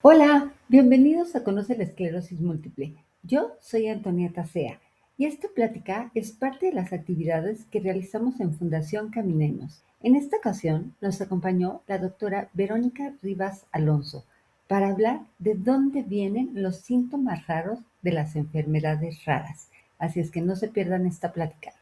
Hola, bienvenidos a Conoce la Esclerosis Múltiple. Yo soy Antonieta Sea y esta plática es parte de las actividades que realizamos en Fundación Caminemos. En esta ocasión nos acompañó la doctora Verónica Rivas Alonso para hablar de dónde vienen los síntomas raros de las enfermedades raras. Así es que no se pierdan esta plática.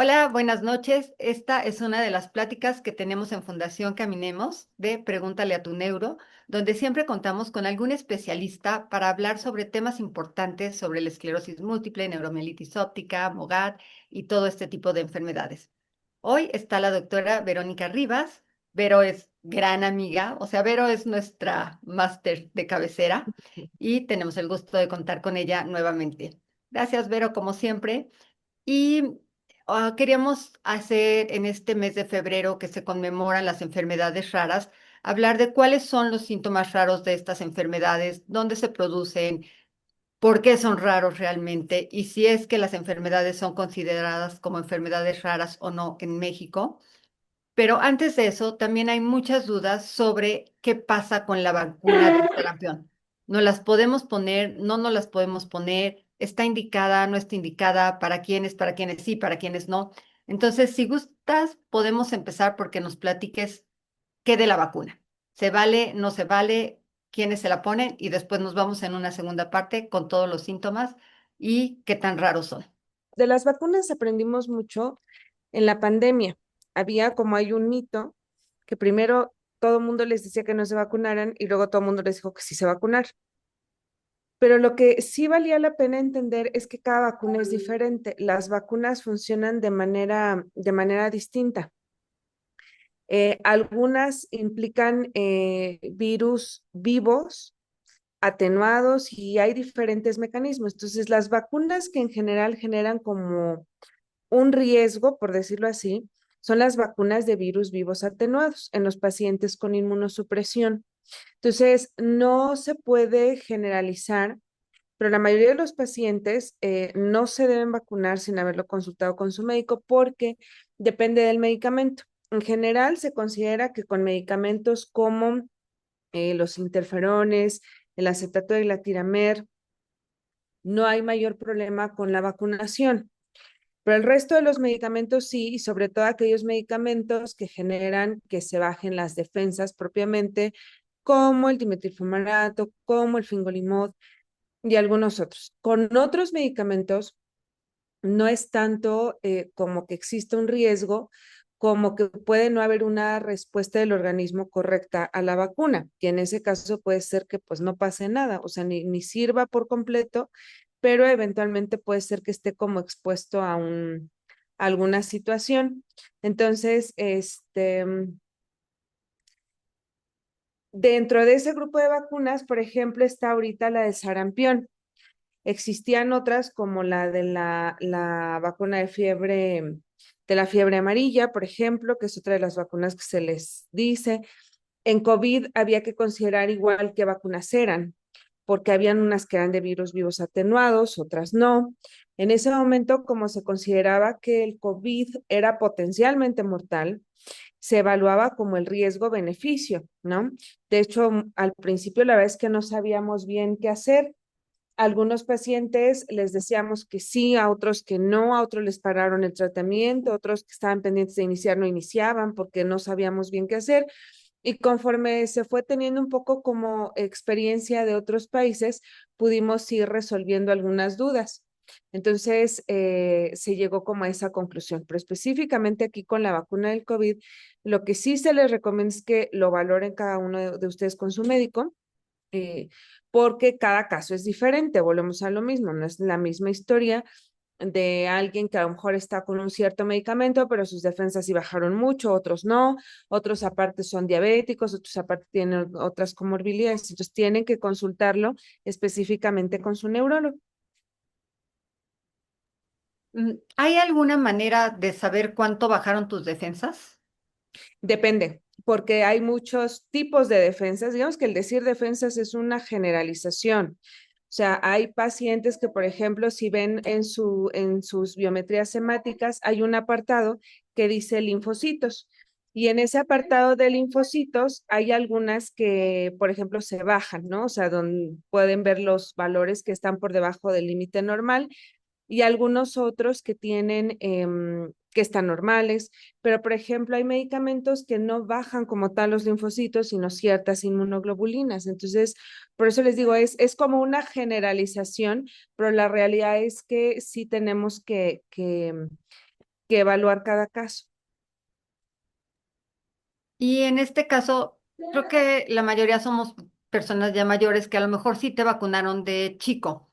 Hola, buenas noches. Esta es una de las pláticas que tenemos en Fundación Caminemos de Pregúntale a tu Neuro, donde siempre contamos con algún especialista para hablar sobre temas importantes sobre la esclerosis múltiple, neuromielitis óptica, MOGAD y todo este tipo de enfermedades. Hoy está la doctora Verónica Rivas. Vero es gran amiga, o sea, Vero es nuestra máster de cabecera y tenemos el gusto de contar con ella nuevamente. Gracias, Vero, como siempre. Y queríamos hacer en este mes de febrero que se conmemoran las enfermedades raras, hablar de cuáles son los síntomas raros de estas enfermedades, dónde se producen, por qué son raros realmente y si es que las enfermedades son consideradas como enfermedades raras o no en México. Pero antes de eso, también hay muchas dudas sobre qué pasa con la vacuna del sarampión. ¿No las podemos poner? ¿No nos las podemos poner? ¿Está indicada? ¿No está indicada? Para quiénes sí, para quiénes no? Entonces, si gustas, podemos empezar porque nos platiques qué de la vacuna. ¿Se vale? ¿No se vale? ¿Quiénes se la ponen? Y después nos vamos en una segunda parte con todos los síntomas y qué tan raros son. De las vacunas aprendimos mucho en la pandemia. Había como hay un mito que primero todo el mundo les decía que no se vacunaran y luego todo el mundo les dijo que sí se vacunar. Pero lo que sí valía la pena entender es que cada vacuna es diferente. Las vacunas funcionan de manera distinta. Algunas implican virus vivos, atenuados y hay diferentes mecanismos. Entonces, las vacunas que en general generan como un riesgo, por decirlo así, son las vacunas de virus vivos atenuados en los pacientes con inmunosupresión. Entonces, no se puede generalizar, pero la mayoría de los pacientes no se deben vacunar sin haberlo consultado con su médico porque depende del medicamento. En general, se considera que con medicamentos como los interferones, el acetato de glatiramer, no hay mayor problema con la vacunación. Pero el resto de los medicamentos sí, y sobre todo aquellos medicamentos que generan que se bajen las defensas propiamente, como el dimetilfumarato, como el fingolimod y algunos otros. Con otros medicamentos no es tanto como que existe un riesgo, como que puede no haber una respuesta del organismo correcta a la vacuna, que en ese caso puede ser que pues no pase nada, o sea, ni sirva por completo, pero eventualmente puede ser que esté como expuesto a alguna situación. Entonces, dentro de ese grupo de vacunas, por ejemplo, está ahorita la de sarampión. Existían otras como la de la vacuna de la fiebre amarilla, por ejemplo, que es otra de las vacunas que se les dice. En COVID había que considerar igual qué vacunas eran, porque habían unas que eran de virus vivos atenuados, otras no. En ese momento, como se consideraba que el COVID era potencialmente mortal, se evaluaba como el riesgo-beneficio, ¿no? De hecho, al principio la verdad es que no sabíamos bien qué hacer. Algunos pacientes les decíamos que sí, a otros que no, a otros les pararon el tratamiento, otros que estaban pendientes de iniciar no iniciaban porque no sabíamos bien qué hacer. Y conforme se fue teniendo un poco como experiencia de otros países, pudimos ir resolviendo algunas dudas. Entonces, se llegó como a esa conclusión. Pero específicamente aquí con la vacuna del COVID, lo que sí se les recomienda es que lo valoren cada uno de ustedes con su médico, eh, porque cada caso es diferente, volvemos a lo mismo, no es la misma historia de alguien que a lo mejor está con un cierto medicamento, pero sus defensas sí bajaron mucho, otros no, otros aparte son diabéticos, otros aparte tienen otras comorbilidades, entonces tienen que consultarlo específicamente con su neurólogo. ¿Hay alguna manera de saber cuánto bajaron tus defensas? Depende, porque hay muchos tipos de defensas. Digamos que el decir defensas es una generalización. O sea, hay pacientes que, por ejemplo, si ven en sus biometrías hemáticas, hay un apartado que dice linfocitos. Y en ese apartado de linfocitos hay algunas que, por ejemplo, se bajan, ¿no? O sea, donde pueden ver los valores que están por debajo del límite normal y algunos otros que tienen, que están normales, pero por ejemplo hay medicamentos que no bajan como tal los linfocitos, sino ciertas inmunoglobulinas. Entonces, por eso les digo, es como una generalización, pero la realidad es que sí tenemos que evaluar cada caso. Y en este caso, creo que la mayoría somos personas ya mayores que a lo mejor sí te vacunaron de chico.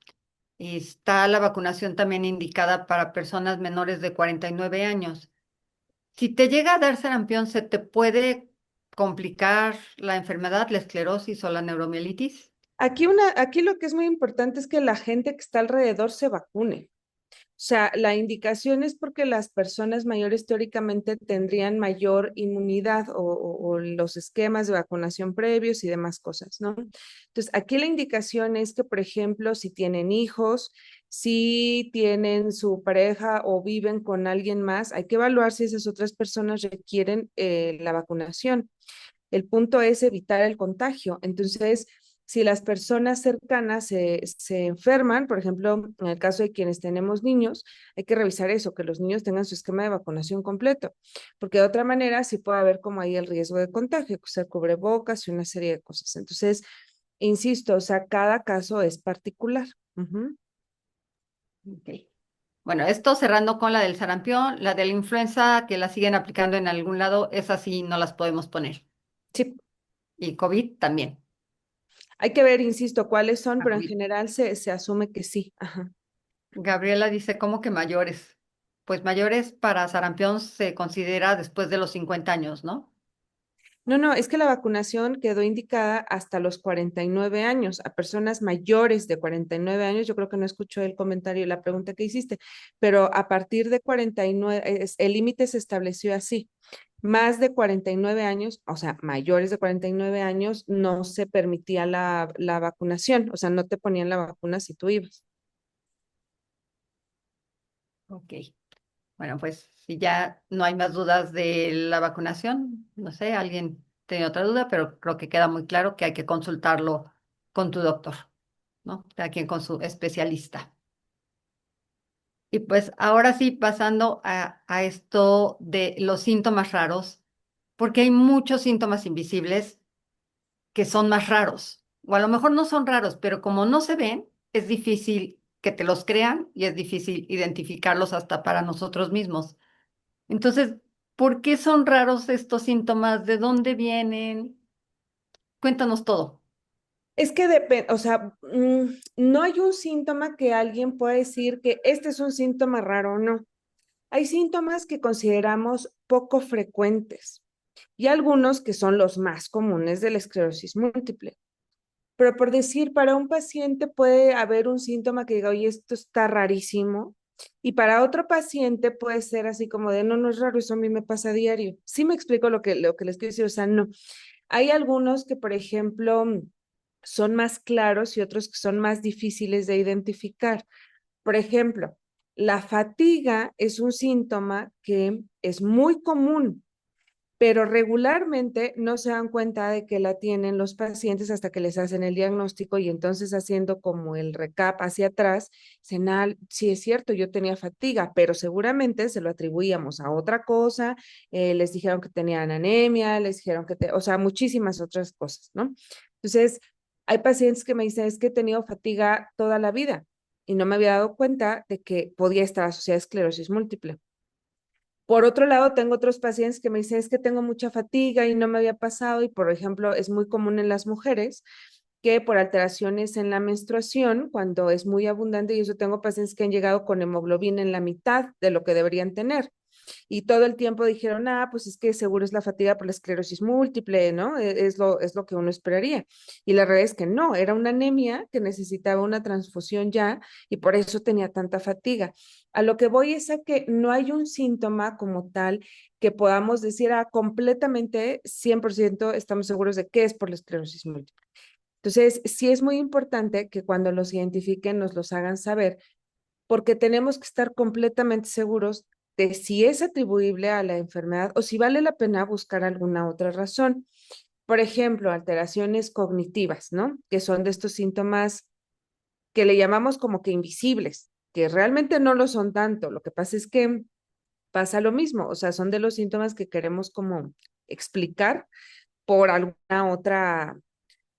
Y está la vacunación también indicada para personas menores de 49 años. Si te llega a dar sarampión, ¿se te puede complicar la enfermedad, la esclerosis o la neuromielitis? Aquí lo que es muy importante es que la gente que está alrededor se vacune. O sea, la indicación es porque las personas mayores teóricamente tendrían mayor inmunidad o los esquemas de vacunación previos y demás cosas, ¿no? Entonces, aquí la indicación es que, por ejemplo, si tienen hijos, si tienen su pareja o viven con alguien más, hay que evaluar si esas otras personas requieren la vacunación. El punto es evitar el contagio. Entonces, si las personas cercanas se enferman, por ejemplo, en el caso de quienes tenemos niños, hay que revisar eso, que los niños tengan su esquema de vacunación completo, porque de otra manera sí puede haber como ahí el riesgo de contagio, o sea, cubrebocas y una serie de cosas. Entonces, insisto, o sea, cada caso es particular. Ujú. Ok. Bueno, esto cerrando con la del sarampión, la de la influenza que la siguen aplicando en algún lado, esas sí no las podemos poner. Sí, Y COVID también. hay que ver, insisto, cuáles son, Ah, pero en COVID. general se asume que sí. Ajá. Gabriela dice, ¿cómo que mayores? Pues mayores para sarampión se considera después de los 50 años, ¿no? No, no, es que la vacunación quedó indicada hasta los 49 años. A personas mayores de 49 años, yo creo que no escuchó el comentario, la pregunta que hiciste, pero a partir de 49, el límite se estableció así. Más de 49 años, o sea, mayores de 49 años, no se permitía la vacunación, o sea, no te ponían la vacuna si tú ibas. Ok. Bueno, pues si ya no hay más dudas de la vacunación, no sé, alguien tiene otra duda, pero creo que queda muy claro que hay que consultarlo con tu doctor, ¿no? Cada quien con su especialista. Y pues ahora sí, pasando a esto de los síntomas raros, porque hay muchos síntomas invisibles que son más raros, o a lo mejor no son raros, pero como no se ven, es difícil que te los crean y es difícil identificarlos hasta para nosotros mismos. Entonces, ¿por qué son raros estos síntomas? ¿De dónde vienen? Cuéntanos todo. Es que depende, o sea, no hay un síntoma que alguien pueda decir que este es un síntoma raro o no. Hay síntomas que consideramos poco frecuentes y algunos que son los más comunes de la esclerosis múltiple. Pero por decir, para un paciente puede haber un síntoma que diga, oye, esto está rarísimo. Y para otro paciente puede ser así como de, no, no es raro, eso a mí me pasa a diario. Sí me explico lo que les quiero decir, o sea, no. Hay algunos que, por ejemplo, son más claros y otros que son más difíciles de identificar. Por ejemplo, la fatiga es un síntoma que es muy común, pero regularmente no se dan cuenta de que la tienen los pacientes hasta que les hacen el diagnóstico y entonces haciendo como el recap hacia atrás, dicen, ah, sí es cierto, yo tenía fatiga, pero seguramente se lo atribuíamos a otra cosa, les dijeron que tenían anemia, les dijeron o sea, muchísimas otras cosas, ¿no? Entonces, hay pacientes que me dicen, es que he tenido fatiga toda la vida y no me había dado cuenta de que podía estar asociada a esclerosis múltiple. Por otro lado, tengo otros pacientes que me dicen, es que tengo mucha fatiga y no me había pasado, y por ejemplo, es muy común en las mujeres que por alteraciones en la menstruación, cuando es muy abundante, y eso tengo pacientes que han llegado con hemoglobina en la mitad de lo que deberían tener. Y todo el tiempo dijeron, ah, pues es que seguro es la fatiga por la esclerosis múltiple, ¿no? Es lo que uno esperaría. Y la realidad es que no, era una anemia que necesitaba una transfusión ya y por eso tenía tanta fatiga. A lo que voy es a que no hay un síntoma como tal que podamos decir, ah, completamente 100% estamos seguros de que es por la esclerosis múltiple. Entonces, sí es muy importante que cuando los identifiquen nos los hagan saber, porque tenemos que estar completamente seguros de si es atribuible a la enfermedad o si vale la pena buscar alguna otra razón. Por ejemplo, alteraciones cognitivas, ¿no? Que son de estos síntomas que le llamamos como que invisibles, que realmente no lo son tanto. Lo que pasa es que pasa lo mismo, o sea, son de los síntomas que queremos como explicar por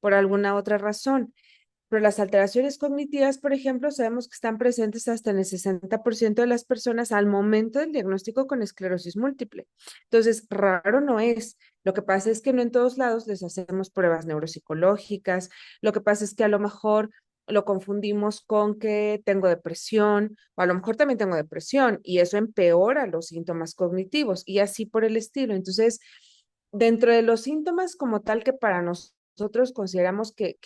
por alguna otra razón. Pero las alteraciones cognitivas, por ejemplo, sabemos que están presentes hasta en el 60% de las personas al momento del diagnóstico con esclerosis múltiple. Entonces, raro no es. Lo que pasa es que no en todos lados les hacemos pruebas neuropsicológicas. Lo que pasa es que a lo mejor lo confundimos con que tengo depresión, o a lo mejor también tengo depresión, y eso empeora los síntomas cognitivos y así por el estilo. Entonces, dentro de los síntomas como tal que para nosotros consideramos que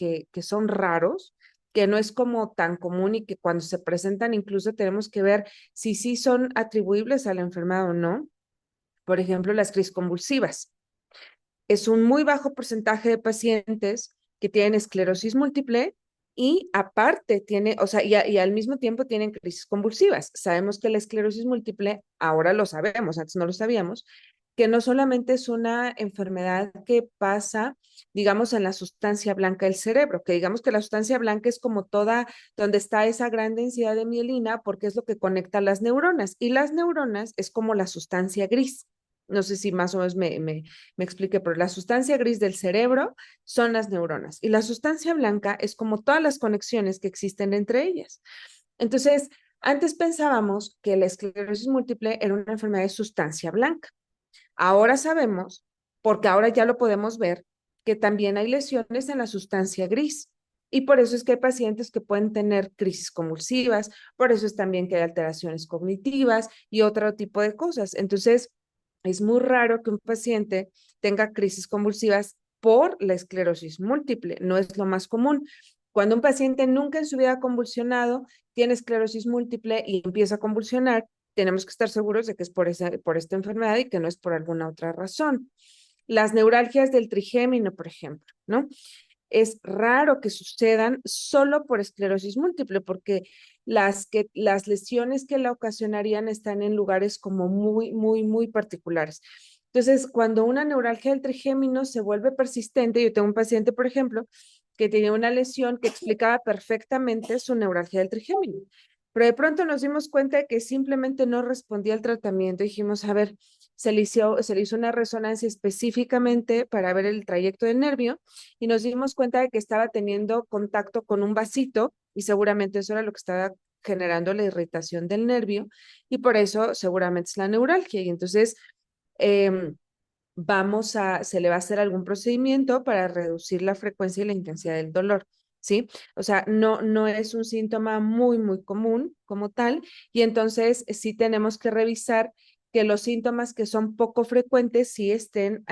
son raros, que no es como tan común y que cuando se presentan incluso tenemos que ver si sí son atribuibles a la enfermedad o no. Por ejemplo, las crisis convulsivas. Es un muy bajo porcentaje de pacientes que tienen esclerosis múltiple y aparte tiene, o sea, y al mismo tiempo tienen crisis convulsivas. Sabemos que la esclerosis múltiple, ahora lo sabemos, antes no lo sabíamos, que no solamente es una enfermedad que pasa, digamos, en la sustancia blanca del cerebro, que digamos que la sustancia blanca es como toda, donde está esa gran densidad de mielina, porque es lo que conecta las neuronas, y las neuronas es como la sustancia gris. No sé si más o menos me expliqué, pero la sustancia gris del cerebro son las neuronas y la sustancia blanca es como todas las conexiones que existen entre ellas. Entonces, antes pensábamos que la esclerosis múltiple era una enfermedad de sustancia blanca. Ahora sabemos, porque ahora ya lo podemos ver, que también hay lesiones en la sustancia gris. Y por eso es que hay pacientes que pueden tener crisis convulsivas, por eso es también que hay alteraciones cognitivas y otro tipo de cosas. Entonces, es muy raro que un paciente tenga crisis convulsivas por la esclerosis múltiple, no es lo más común. Cuando un paciente nunca en su vida ha convulsionado, tiene esclerosis múltiple y empieza a convulsionar, tenemos que estar seguros de que es por esta enfermedad y que no es por alguna otra razón. Las neuralgias del trigémino, por ejemplo, ¿no? Es raro que sucedan solo por esclerosis múltiple, porque las lesiones que la ocasionarían están en lugares como muy particulares. Entonces, cuando una neuralgia del trigémino se vuelve persistente, yo tengo un paciente, por ejemplo, que tenía una lesión que explicaba perfectamente su neuralgia del trigémino, pero de pronto nos dimos cuenta de que simplemente no respondía al tratamiento. Dijimos, a ver, se le hizo una resonancia específicamente para ver el trayecto del nervio y nos dimos cuenta de que estaba teniendo contacto con un vasito y seguramente eso era lo que estaba generando la irritación del nervio y por eso seguramente es la neuralgia. Y entonces eh, se le va a hacer algún procedimiento para reducir la frecuencia y la intensidad del dolor. ¿Sí? O sea, no es un síntoma muy común como tal, y entonces sí tenemos que revisar que los síntomas que son poco frecuentes sí estén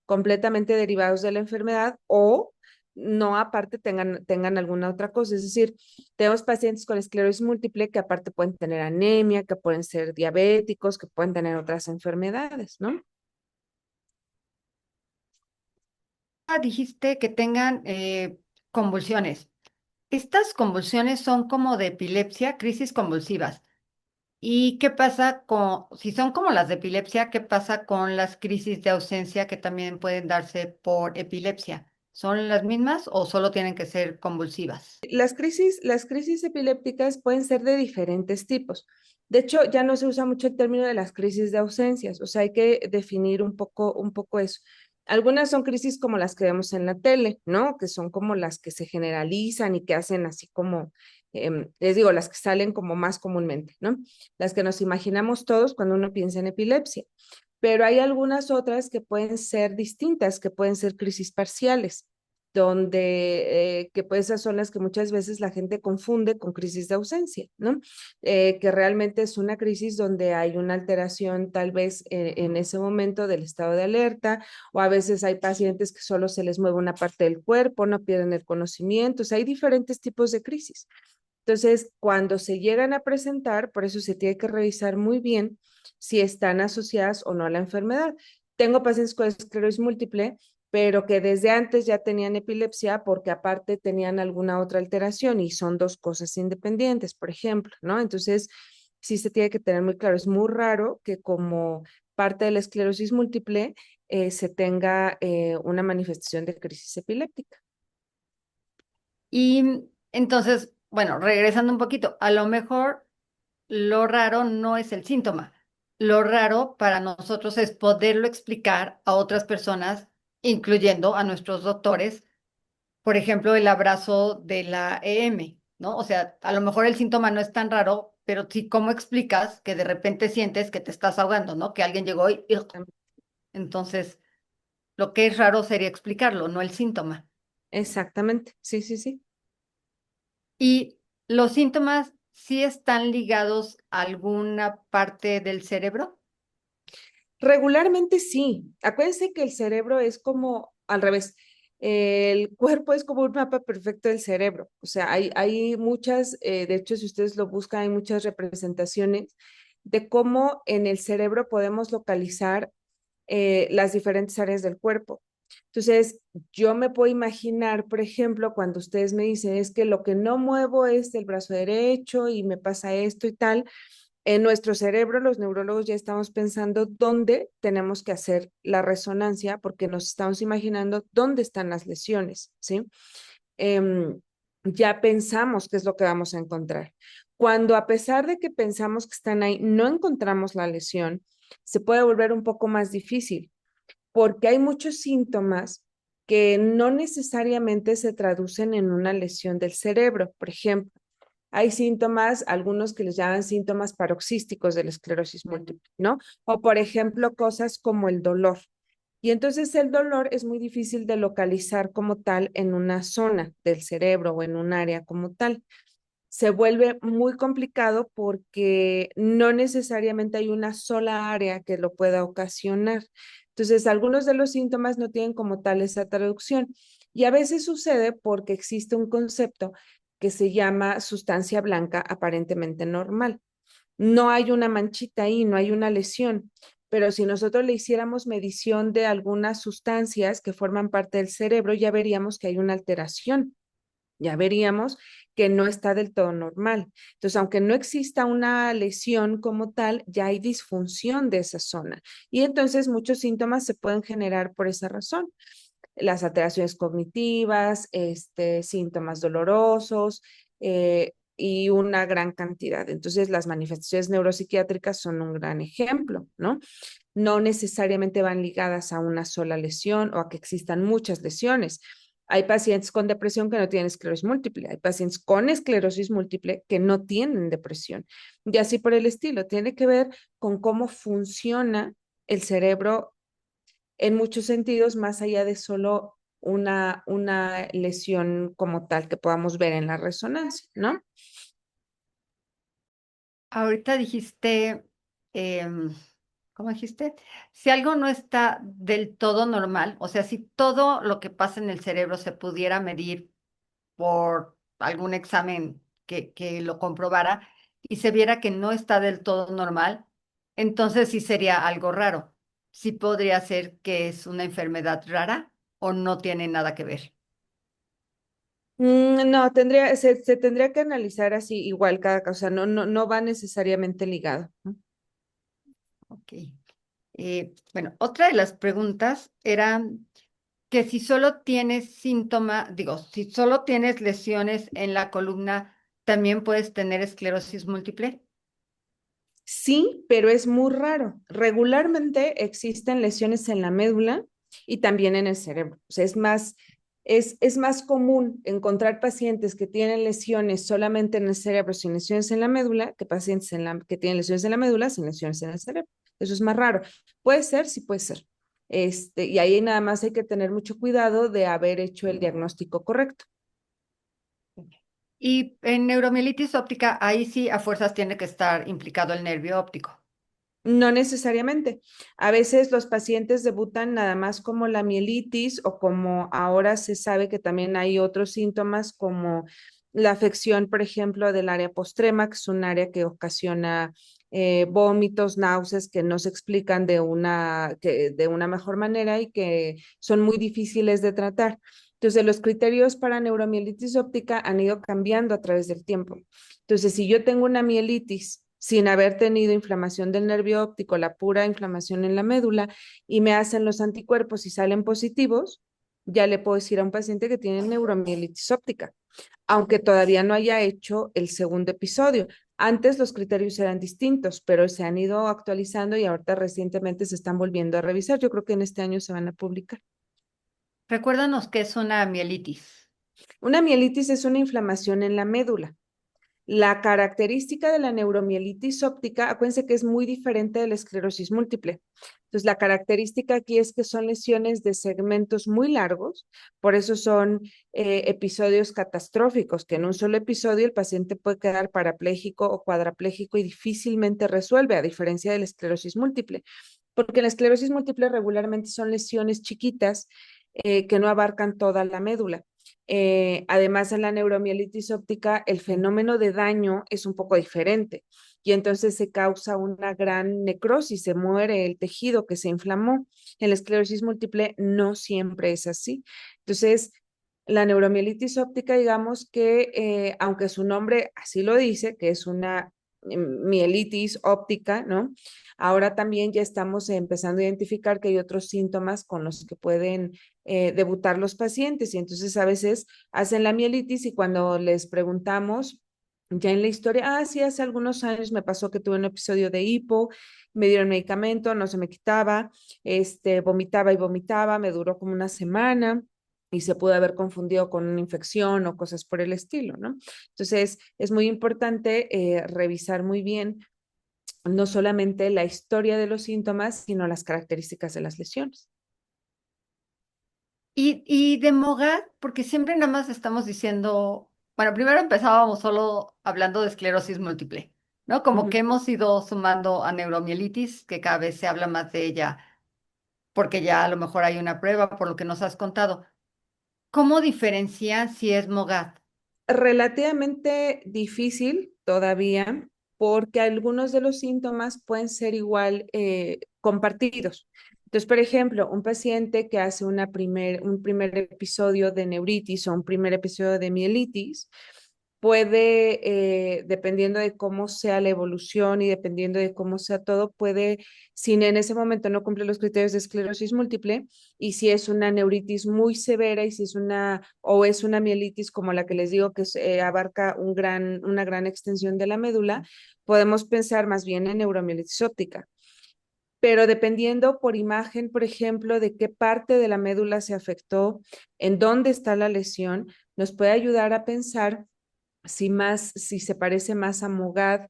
completamente derivados de la enfermedad o no aparte tengan alguna otra cosa. Es decir, tenemos pacientes con esclerosis múltiple que aparte pueden tener anemia, que pueden ser diabéticos, que pueden tener otras enfermedades, ¿no? Dijiste que tengan convulsiones. Estas convulsiones son como de epilepsia, crisis convulsivas. ¿Y qué pasa si son como las de epilepsia, qué pasa con las crisis de ausencia que también pueden darse por epilepsia? ¿Son las mismas o solo tienen que ser convulsivas? Las crisis epilépticas pueden ser de diferentes tipos. De hecho, ya no se usa mucho el término de las crisis de ausencias, o sea, hay que definir un poco eso. Algunas son crisis como las que vemos en la tele, ¿no? Que son como las que se generalizan y que hacen así como, les digo, las que salen como más comúnmente, ¿no? Las que nos imaginamos todos cuando uno piensa en epilepsia. Pero hay algunas otras que pueden ser distintas, que pueden ser crisis parciales donde, que pues esas son las que muchas veces la gente confunde con crisis de ausencia, ¿no? Que realmente es una crisis donde hay una alteración tal vez en ese momento del estado de alerta, o a veces hay pacientes que solo se les mueve una parte del cuerpo, no pierden el conocimiento, o sea, hay diferentes tipos de crisis. Entonces, cuando se llegan a presentar, por eso se tiene que revisar muy bien si están asociadas o no a la enfermedad. Tengo pacientes con esclerosis múltiple pero que desde antes ya tenían epilepsia porque aparte tenían alguna otra alteración y son dos cosas independientes, por ejemplo, ¿no? Entonces, sí se tiene que tener muy claro, es muy raro que como parte de la esclerosis múltiple se tenga una manifestación de crisis epiléptica. Y entonces, bueno, regresando un poquito, a lo mejor lo raro no es el síntoma. Lo raro para nosotros es poderlo explicar a otras personas, incluyendo a nuestros doctores, por ejemplo, el abrazo de la EM, ¿no? O sea, a lo mejor el síntoma no es tan raro, pero sí, ¿cómo explicas que de repente sientes que te estás ahogando, ¿no? Que alguien llegó y... ¡ugh! Entonces, lo que es raro sería explicarlo, no el síntoma. Exactamente, sí, sí, sí. ¿Y los síntomas sí están ligados a alguna parte del cerebro? Regularmente sí. Acuérdense que el cerebro es como al revés. El cuerpo es como un mapa perfecto del cerebro. O sea, hay muchas, de hecho, si ustedes lo buscan, hay muchas representaciones de cómo en el cerebro podemos localizar las diferentes áreas del cuerpo. Entonces, yo me puedo imaginar, por ejemplo, cuando ustedes me dicen, es que lo que no muevo es el brazo derecho y me pasa esto y tal, en nuestro cerebro, los neurólogos ya estamos pensando dónde tenemos que hacer la resonancia porque nos estamos imaginando dónde están las lesiones, ¿sí? Ya pensamos qué es lo que vamos a encontrar. Cuando a pesar de que pensamos que están ahí, no encontramos la lesión, se puede volver un poco más difícil porque hay muchos síntomas que no necesariamente se traducen en una lesión del cerebro. Por ejemplo, hay síntomas, algunos que les llaman síntomas paroxísticos de la esclerosis múltiple, ¿no? O por ejemplo, cosas como el dolor. Y entonces el dolor es muy difícil de localizar como tal en una zona del cerebro o en un área como tal. Se vuelve muy complicado porque no necesariamente hay una sola área que lo pueda ocasionar. Entonces, algunos de los síntomas no tienen como tal esa traducción. Y a veces sucede porque existe un concepto que se llama sustancia blanca aparentemente normal. No hay una manchita ahí, no hay una lesión, pero si nosotros le hiciéramos medición de algunas sustancias que forman parte del cerebro, ya veríamos que hay una alteración, ya veríamos que no está del todo normal. Entonces, aunque no exista una lesión como tal, ya hay disfunción de esa zona. Y entonces muchos síntomas se pueden generar por esa razón. Las alteraciones cognitivas, síntomas dolorosos y una gran cantidad. Entonces, las manifestaciones neuropsiquiátricas son un gran ejemplo, ¿no? No necesariamente van ligadas a una sola lesión o a que existan muchas lesiones. Hay pacientes con depresión que no tienen esclerosis múltiple, hay pacientes con esclerosis múltiple que no tienen depresión y así por el estilo. Tiene que ver con cómo funciona el cerebro en muchos sentidos, más allá de solo una lesión como tal que podamos ver en la resonancia, ¿no? Ahorita dijiste, em, ¿cómo dijiste? Si algo no está del todo normal, o sea, si todo lo que pasa en el cerebro se pudiera medir por algún examen que lo comprobara y se viera que no está del todo normal, entonces sí sería algo raro. Sí podría ser que es una enfermedad rara o no tiene nada que ver. No, se tendría que analizar así igual cada cosa, o sea, no va necesariamente ligado, ¿no? Ok. Bueno, otra de las preguntas era que si solo tienes síntoma, digo, si solo tienes lesiones en la columna, ¿también puedes tener esclerosis múltiple? Sí, pero es muy raro. Regularmente existen lesiones en la médula y también en el cerebro. O sea, es más común encontrar pacientes que tienen lesiones solamente en el cerebro sin lesiones en la médula que pacientes que tienen lesiones en la médula sin lesiones en el cerebro. Eso es más raro. Puede ser, sí puede ser. Y ahí nada más hay que tener mucho cuidado de haber hecho el diagnóstico correcto. Y en neuromielitis óptica, ahí sí a fuerzas tiene que estar implicado el nervio óptico. No necesariamente. A veces los pacientes debutan nada más como la mielitis o como ahora se sabe que también hay otros síntomas como la afección, por ejemplo, del área postrema, que es un área que ocasiona vómitos, náuseas que no se explican de una mejor manera y que son muy difíciles de tratar. Entonces, los criterios para neuromielitis óptica han ido cambiando a través del tiempo. Entonces, si yo tengo una mielitis sin haber tenido inflamación del nervio óptico, la pura inflamación en la médula, y me hacen los anticuerpos y salen positivos, ya le puedo decir a un paciente que tiene neuromielitis óptica, aunque todavía no haya hecho el segundo episodio. Antes los criterios eran distintos, pero se han ido actualizando y ahorita recientemente se están volviendo a revisar. Yo creo que en este año se van a publicar. Recuérdanos qué es una mielitis. Una mielitis es una inflamación en la médula. La característica de la neuromielitis óptica, acuérdense que es muy diferente de la esclerosis múltiple. Entonces, la característica aquí es que son lesiones de segmentos muy largos, por eso son episodios catastróficos, que en un solo episodio el paciente puede quedar parapléjico o cuadrapléjico y difícilmente resuelve, a diferencia de la esclerosis múltiple, porque la esclerosis múltiple regularmente son lesiones chiquitas que no abarcan toda la médula. Además, en la neuromielitis óptica, el fenómeno de daño es un poco diferente y entonces se causa una gran necrosis, se muere el tejido que se inflamó. En la esclerosis múltiple no siempre es así. Entonces, la neuromielitis óptica, digamos que, aunque su nombre así lo dice, que es una mielitis óptica, ¿no? Ahora también ya estamos empezando a identificar que hay otros síntomas con los que pueden debutar los pacientes y entonces a veces hacen la mielitis y cuando les preguntamos ya en la historia, sí, hace algunos años me pasó que tuve un episodio de hipo, me dieron medicamento, no se me quitaba, vomitaba y vomitaba, me duró como una semana y se pudo haber confundido con una infección o cosas por el estilo, ¿no? Entonces, es muy importante revisar muy bien no solamente la historia de los síntomas, sino las características de las lesiones. Y de Mogat, porque siempre nada más estamos diciendo, bueno, primero empezábamos solo hablando de esclerosis múltiple, ¿no? Uh Como -huh. que hemos ido sumando a neuromielitis, que cada vez se habla más de ella, porque ya a lo mejor hay una prueba por lo que nos has contado. ¿Cómo diferencian si es Mogat? Relativamente difícil todavía porque algunos de los síntomas pueden ser igual compartidos. Entonces, por ejemplo, un paciente que hace un primer episodio de neuritis o un primer episodio de mielitis, puede, dependiendo de cómo sea la evolución y dependiendo de cómo sea todo, puede, si en ese momento no cumple los criterios de esclerosis múltiple, y si es una neuritis muy severa y si es o es una mielitis como la que les digo que abarca una gran extensión de la médula, podemos pensar más bien en neuromielitis óptica. Pero dependiendo por imagen, por ejemplo, de qué parte de la médula se afectó, en dónde está la lesión, nos puede ayudar a pensar si se parece más a MOGAD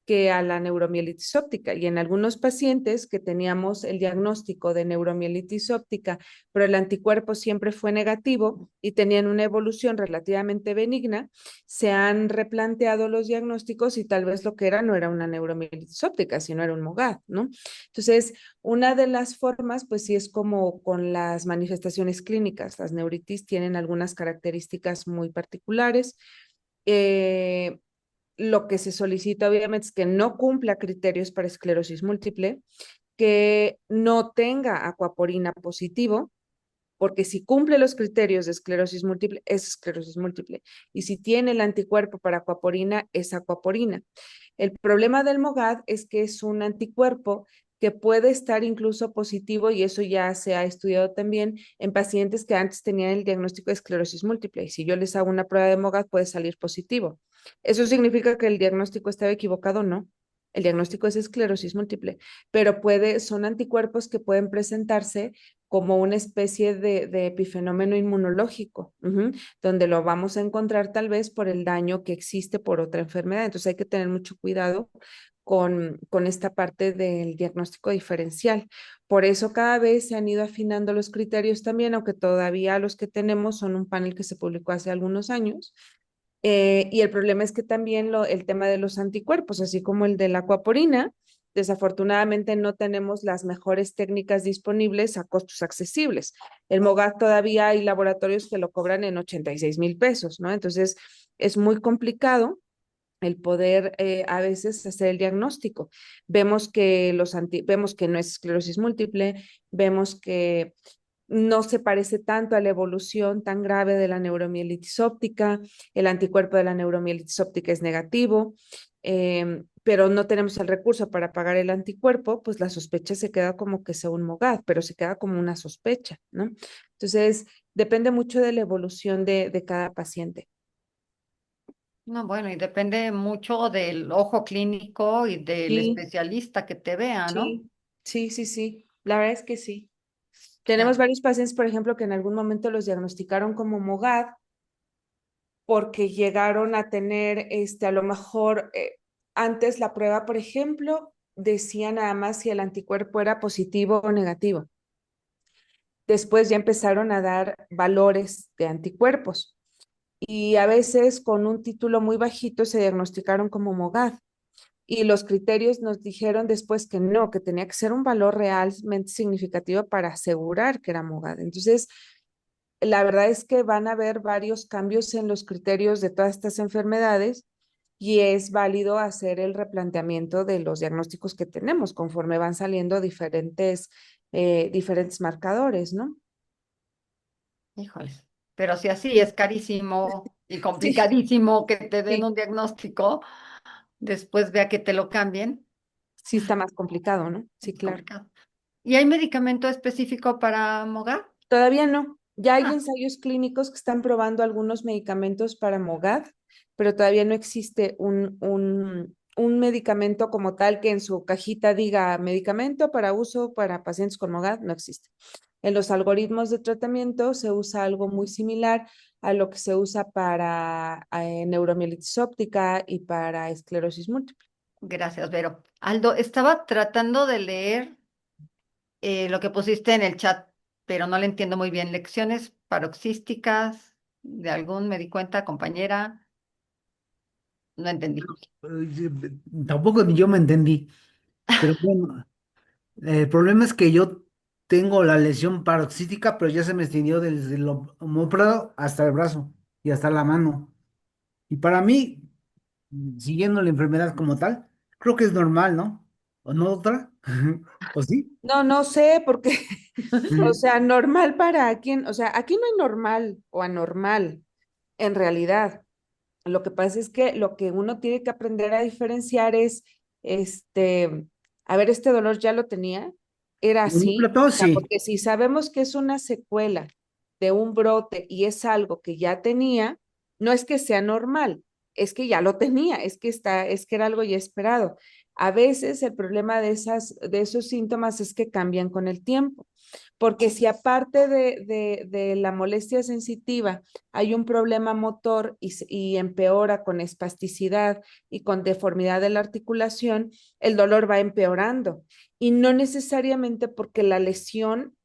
que a la neuromielitis óptica. Y en algunos pacientes que teníamos el diagnóstico de neuromielitis óptica, pero el anticuerpo siempre fue negativo y tenían una evolución relativamente benigna, se han replanteado los diagnósticos y tal vez lo que era no era una neuromielitis óptica, sino era un MOGAD, ¿no? Entonces, una de las formas, pues sí es como con las manifestaciones clínicas. Las neuritis tienen algunas características muy particulares. Eh, lo que se solicita obviamente es que no cumpla criterios para esclerosis múltiple, que no tenga aquaporina positivo, porque si cumple los criterios de esclerosis múltiple, es esclerosis múltiple. Y si tiene el anticuerpo para aquaporina, es aquaporina. El problema del MOGAD es que es un anticuerpo que puede estar incluso positivo, y eso ya se ha estudiado también en pacientes que antes tenían el diagnóstico de esclerosis múltiple. Y si yo les hago una prueba de MOGAD, puede salir positivo. ¿Eso significa que el diagnóstico estaba equivocado? No. El diagnóstico es esclerosis múltiple, pero son anticuerpos que pueden presentarse como una especie de epifenómeno inmunológico, donde lo vamos a encontrar tal vez por el daño que existe por otra enfermedad. Entonces hay que tener mucho cuidado con esta parte del diagnóstico diferencial. Por eso cada vez se han ido afinando los criterios también, aunque todavía los que tenemos son un panel que se publicó hace algunos años. Y el problema es que también el tema de los anticuerpos, así como el de la aquaporina, desafortunadamente no tenemos las mejores técnicas disponibles a costos accesibles. El MOGAD todavía hay laboratorios que lo cobran en 86,000 pesos, ¿no? Entonces es muy complicado el poder a veces hacer el diagnóstico. Vemos que no es esclerosis múltiple, vemos que no se parece tanto a la evolución tan grave de la neuromielitis óptica, el anticuerpo de la neuromielitis óptica es negativo, pero no tenemos el recurso para pagar el anticuerpo, pues la sospecha se queda como que sea un MOGAD, pero se queda como una sospecha, ¿no? Entonces, depende mucho de la evolución de cada paciente. No, bueno, y depende mucho del ojo clínico y del Sí, especialista que te vea, ¿no? sí, sí, sí, sí. La verdad es que sí. Tenemos Claro. varios pacientes, por ejemplo, que en algún momento los diagnosticaron como MOGAD porque llegaron a tener, a lo mejor, antes la prueba, por ejemplo, decía nada más si el anticuerpo era positivo o negativo. Después ya empezaron a dar valores de anticuerpos y a veces con un título muy bajito se diagnosticaron como MOGAD. Y los criterios nos dijeron después que no, que tenía que ser un valor realmente significativo para asegurar que era MOGAD. Entonces, la verdad es que van a haber varios cambios en los criterios de todas estas enfermedades y es válido hacer el replanteamiento de los diagnósticos que tenemos conforme van saliendo diferentes marcadores, ¿no? Híjoles. Pero si así es carísimo y Sí, complicadísimo que te den sí, un diagnóstico, después vea que te lo cambien, sí está más complicado, ¿no? Sí, es claro. complicado. ¿Y hay medicamento específico para Mogar? Todavía no. Ya hay Ah, ensayos clínicos que están probando algunos medicamentos para MOGAD, pero todavía no existe un medicamento como tal que en su cajita diga medicamento para uso para pacientes con MOGAD, no existe. En los algoritmos de tratamiento se usa algo muy similar a lo que se usa para neuromielitis óptica y para esclerosis múltiple. gracias, Vero. Aldo, estaba tratando de leer lo que pusiste en el chat, pero no le entiendo muy bien. Lecciones paroxísticas de algún, me di cuenta, compañera, no entendí. Eh, Tampoco ni yo me entendí, pero bueno, el problema es que yo tengo la lesión paroxística, pero ya se me extendió desde el omóplado hasta el brazo y hasta la mano. Y para mí, siguiendo la enfermedad como tal, creo que es normal, ¿no? ¿O no, otra? ¿O sí? No, no sé, porque, o sea, normal para quién, o sea, aquí no hay normal o anormal, en realidad. Lo que pasa es que lo que uno tiene que aprender a diferenciar es, este, a ver, este dolor ya lo tenía, era El así, omóplato, o sea, sí. porque si sabemos que es una secuela de un brote y es algo que ya tenía, no es que sea normal, es que ya lo tenía, es que era algo ya esperado. A veces el problema de esos síntomas es que cambian con el tiempo, porque si aparte de la molestia sensitiva hay un problema motor y empeora con espasticidad y con deformidad de la articulación, el dolor va empeorando. Y no necesariamente porque la lesión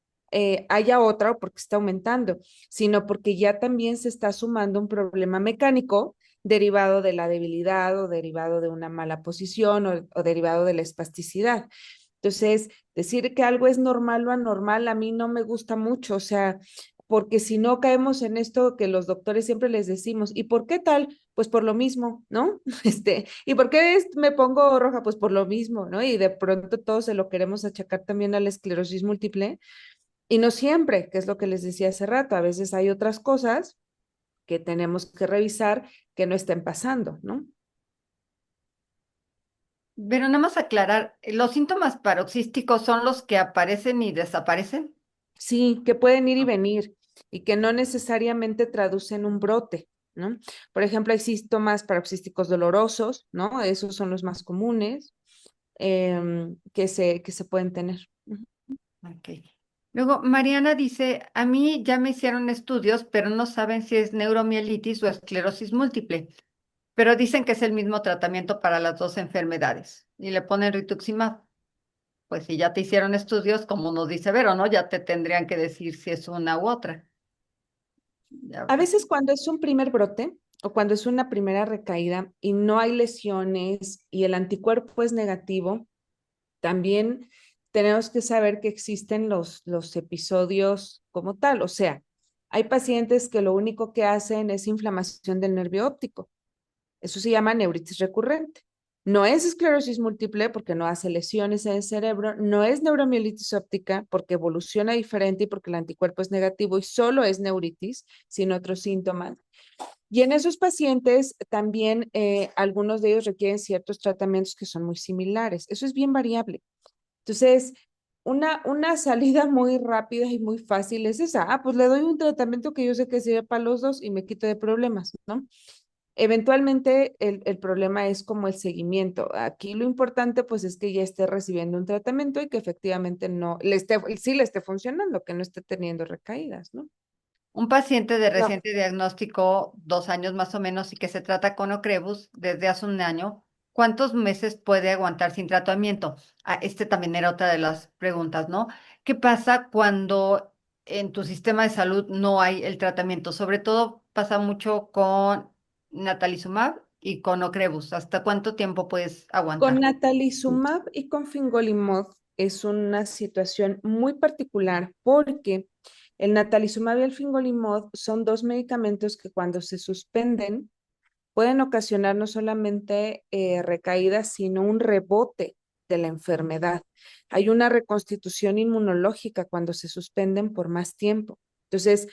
haya otra o porque está aumentando, sino porque ya también se está sumando un problema mecánico derivado de la debilidad o derivado de una mala posición o derivado de la espasticidad. Entonces, decir que algo es normal o anormal a mí no me gusta mucho, o sea, porque si no caemos en esto que los doctores siempre les decimos, ¿y por qué tal? Pues por lo mismo, ¿no? ¿Y por qué me pongo roja? Pues por lo mismo, ¿no? Y de pronto todos se lo queremos achacar también a la esclerosis múltiple y no siempre, que es lo que les decía hace rato, a veces hay otras cosas que tenemos que revisar que no estén pasando, ¿no? Pero nada más aclarar, ¿los síntomas paroxísticos son los que aparecen y desaparecen? Sí, que pueden ir y venir y que no necesariamente traducen un brote, ¿no? Por ejemplo, hay síntomas paroxísticos dolorosos, ¿no? Esos son los más comunes que se pueden tener. Ujú. Ok. Luego, Mariana dice, a mí ya me hicieron estudios, pero no saben si es neuromielitis o esclerosis múltiple, pero dicen que es el mismo tratamiento para las dos enfermedades y le ponen rituximab. Pues si ya te hicieron estudios, como nos dice Vero, ¿no? Ya te tendrían que decir si es una u otra. A Ya. veces cuando es un primer brote o cuando es una primera recaída y no hay lesiones y el anticuerpo es negativo, También tenemos que saber que existen los episodios como tal, o sea, hay pacientes que lo único que hacen es inflamación del nervio óptico. Eso se llama neuritis recurrente. No es esclerosis múltiple porque no hace lesiones en el cerebro, no es neuromielitis óptica porque evoluciona diferente y porque el anticuerpo es negativo y solo es neuritis sin otros síntomas. Y en esos pacientes también algunos de ellos requieren ciertos tratamientos que son muy similares. Eso es bien variable. Entonces, una salida muy rápida y muy fácil es esa. Ah, pues le doy un tratamiento que yo sé que sirve para los dos y me quito de problemas, ¿no? Eventualmente el problema es como el seguimiento. Aquí lo importante pues es que ya esté recibiendo un tratamiento y que efectivamente no le esté, sí le esté funcionando, que no esté teniendo recaídas, ¿no? Un paciente de No. reciente diagnóstico, 2 años más o menos, y que se trata con Ocrevus desde hace un año, ¿cuántos meses puede aguantar sin tratamiento? Ah, este también era otra de las preguntas, ¿no? ¿Qué pasa cuando en tu sistema de salud no hay el tratamiento? Sobre todo pasa mucho con natalizumab y con Ocrevus. ¿Hasta cuánto tiempo puedes Con aguantar? natalizumab y con fingolimod es una situación muy particular porque el natalizumab y el fingolimod son dos medicamentos que cuando se suspenden pueden ocasionar no solamente recaídas, sino un rebote de la enfermedad. Hay una reconstitución inmunológica cuando se suspenden por más tiempo. Entonces,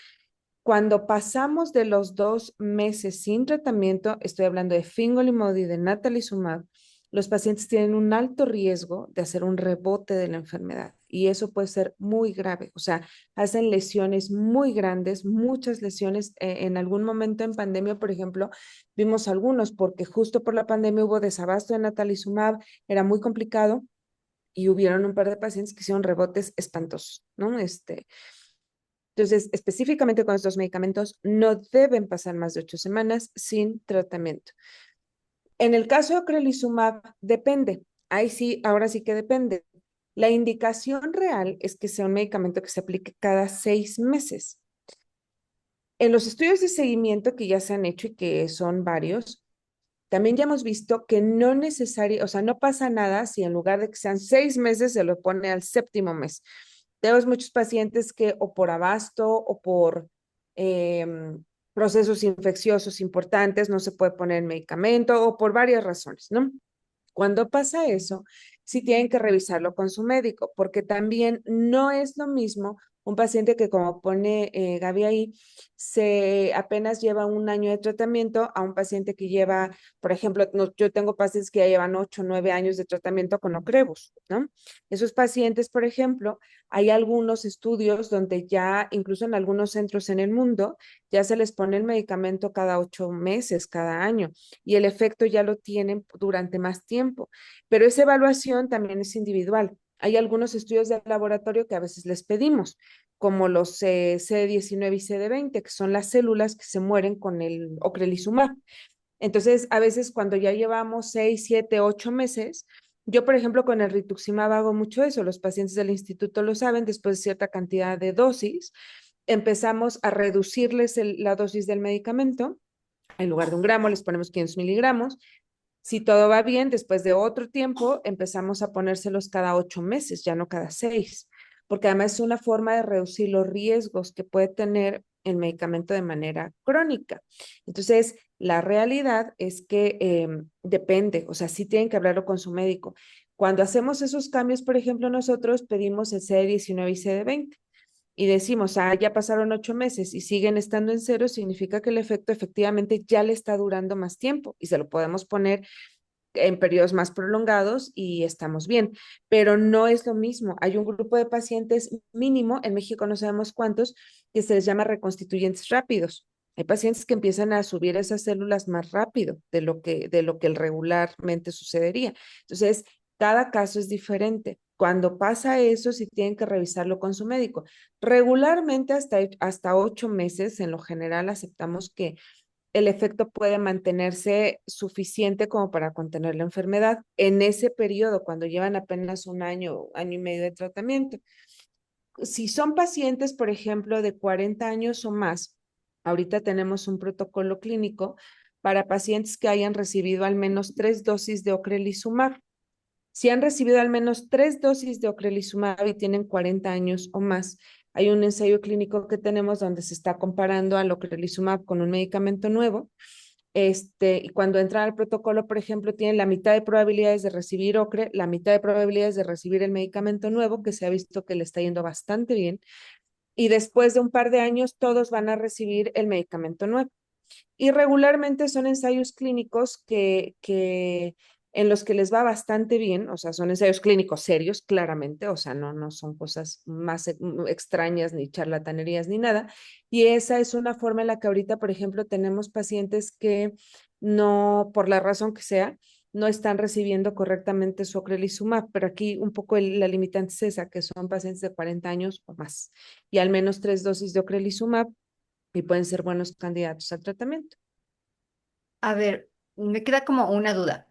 cuando pasamos de los 2 meses sin tratamiento, estoy hablando de fingolimod y de natalizumab, los pacientes tienen un alto riesgo de hacer un rebote de la enfermedad y eso puede ser muy grave. O sea, hacen lesiones muy grandes, muchas lesiones. En algún momento en pandemia, por ejemplo, vimos algunos porque justo por la pandemia hubo desabasto de natalizumab, era muy complicado y hubieron un par de pacientes que hicieron rebotes espantosos, ¿no? Entonces, específicamente con estos medicamentos, no deben pasar más de 8 semanas sin tratamiento. En el caso de ocrelizumab, depende. Ahí sí, ahora sí que depende. La indicación real es que sea un medicamento que se aplique cada 6 meses. En los estudios de seguimiento que ya se han hecho y que son varios, también ya hemos visto que no necesario, o sea, no pasa nada si en lugar de que sean 6 meses se lo pone al séptimo mes. Tenemos muchos pacientes que o por abasto o por eh, procesos infecciosos importantes no se puede poner el medicamento o por varias razones, ¿no? Cuando pasa eso, sí tienen que revisarlo con su médico, porque también no es lo mismo un paciente que, como pone Gaby ahí, se apenas lleva un año de tratamiento a un paciente que lleva, por ejemplo, no, yo tengo pacientes que ya llevan 8 o 9 años de tratamiento con Ocrevus, ¿no? Esos pacientes, por ejemplo, hay algunos estudios donde ya, incluso en algunos centros en el mundo, ya se les pone el medicamento cada 8 meses, cada año y el efecto ya lo tienen durante más tiempo. Pero esa evaluación también es individual. Hay algunos estudios de laboratorio que a veces les pedimos, como los CD19 y CD20, que son las células que se mueren con el ocrelizumab. Entonces, a veces cuando ya llevamos 6, 7, 8 meses, yo, por ejemplo, con el rituximab hago mucho eso, los pacientes del instituto lo saben, después de cierta cantidad de dosis, empezamos a reducirles la dosis del medicamento. En lugar de 1 gramo, les ponemos 500 miligramos. Si todo va bien, después de otro tiempo, empezamos a ponérselos cada 8 meses, ya no cada 6, porque además es una forma de reducir los riesgos que puede tener el medicamento de manera crónica. Entonces, la realidad es que depende, o sea, sí tienen que hablarlo con su médico. Cuando hacemos esos cambios, por ejemplo, nosotros pedimos el CD19 y CD20 y decimos, ah, ya pasaron 8 meses y siguen estando en cero, significa que el efecto efectivamente ya le está durando más tiempo y se lo podemos poner en periodos más prolongados y estamos bien, pero no es lo mismo. Hay un grupo de pacientes mínimo, en México no sabemos cuántos, que se les llama reconstituyentes rápidos. Hay pacientes que empiezan a subir esas células más rápido de lo que regularmente sucedería. Entonces, cada caso es diferente. Cuando pasa eso, sí tienen que revisarlo con su médico. Regularmente hasta 8 meses, en lo general, aceptamos que el efecto puede mantenerse suficiente como para contener la enfermedad en ese periodo, cuando llevan apenas un año, año y medio de tratamiento. Si son pacientes, por ejemplo, de 40 años o más, ahorita tenemos un protocolo clínico para pacientes que hayan recibido al menos 3 dosis de ocrelizumab. Si han recibido al menos 3 dosis de ocrelizumab y tienen 40 años o más, hay un ensayo clínico que tenemos donde se está comparando al ocrelizumab con un medicamento nuevo. Y cuando entran al protocolo, por ejemplo, tienen la mitad de probabilidades de recibir ocre, la mitad de probabilidades de recibir el medicamento nuevo, que se ha visto que le está yendo bastante bien, y después de un par de años todos van a recibir el medicamento nuevo. Y regularmente son ensayos clínicos en los que les va bastante bien, o sea, son ensayos clínicos serios, claramente, o sea, no son cosas más extrañas ni charlatanerías ni nada. Y esa es una forma en la que ahorita, por ejemplo, tenemos pacientes que no, por la razón que sea, no están recibiendo correctamente su ocrelizumab, pero aquí un poco la limitante es esa, que son pacientes de 40 años o más, y al menos 3 dosis de ocrelizumab, y pueden ser buenos candidatos al tratamiento. A ver, me queda como una duda.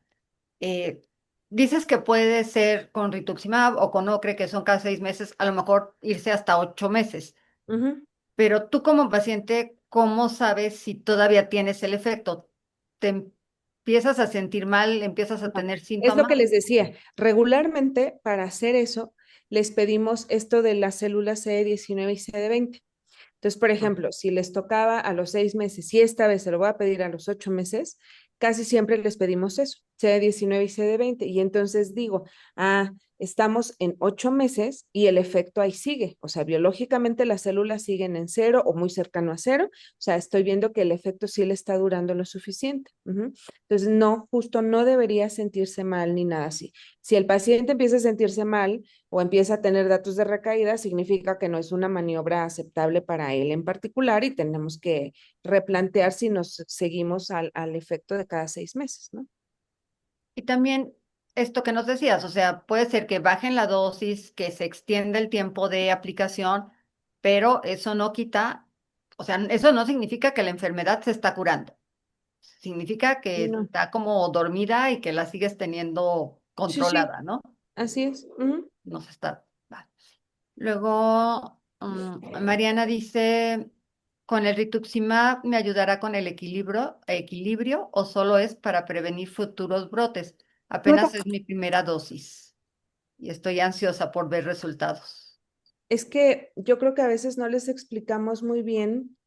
Eh, Dices que puede ser con rituximab o con ocre, que son cada 6 meses, a lo mejor irse hasta 8 meses. Ujú. Pero tú como paciente, ¿cómo sabes si todavía tienes el efecto? ¿Te empiezas a sentir mal, empiezas a No, tener es lo síntomas? que les decía. Regularmente, para hacer eso, les pedimos esto de las células CD19 y CD20. Entonces, por ejemplo, si les tocaba a los 6 meses y esta vez se lo voy a pedir a los 8 meses, casi siempre les pedimos eso, CD19 y CD20. Y entonces digo, estamos en 8 meses y el efecto ahí sigue. O sea, biológicamente las células siguen en cero o muy cercano a cero. O sea, estoy viendo que el efecto sí le está durando lo suficiente. Entonces, no, justo no debería sentirse mal ni nada así. Si el paciente empieza a sentirse mal, o empieza a tener datos de recaída, significa que no es una maniobra aceptable para él en particular y tenemos que replantear si nos seguimos al efecto de cada 6 meses, ¿no? Y también esto que nos decías, o sea, puede ser que bajen la dosis, que se extienda el tiempo de aplicación, pero eso no quita, o sea, eso no significa que la enfermedad se está curando. Significa que No. está como dormida y que la sigues teniendo Sí, sí, controlada, ¿no? así es. Ujú. No se está. Va. Luego, Mariana dice, ¿con el rituximab me ayudará con el equilibrio o solo es para prevenir futuros brotes? Apenas es mi primera dosis y estoy ansiosa por ver resultados. Es que yo creo que a veces no les explicamos muy bien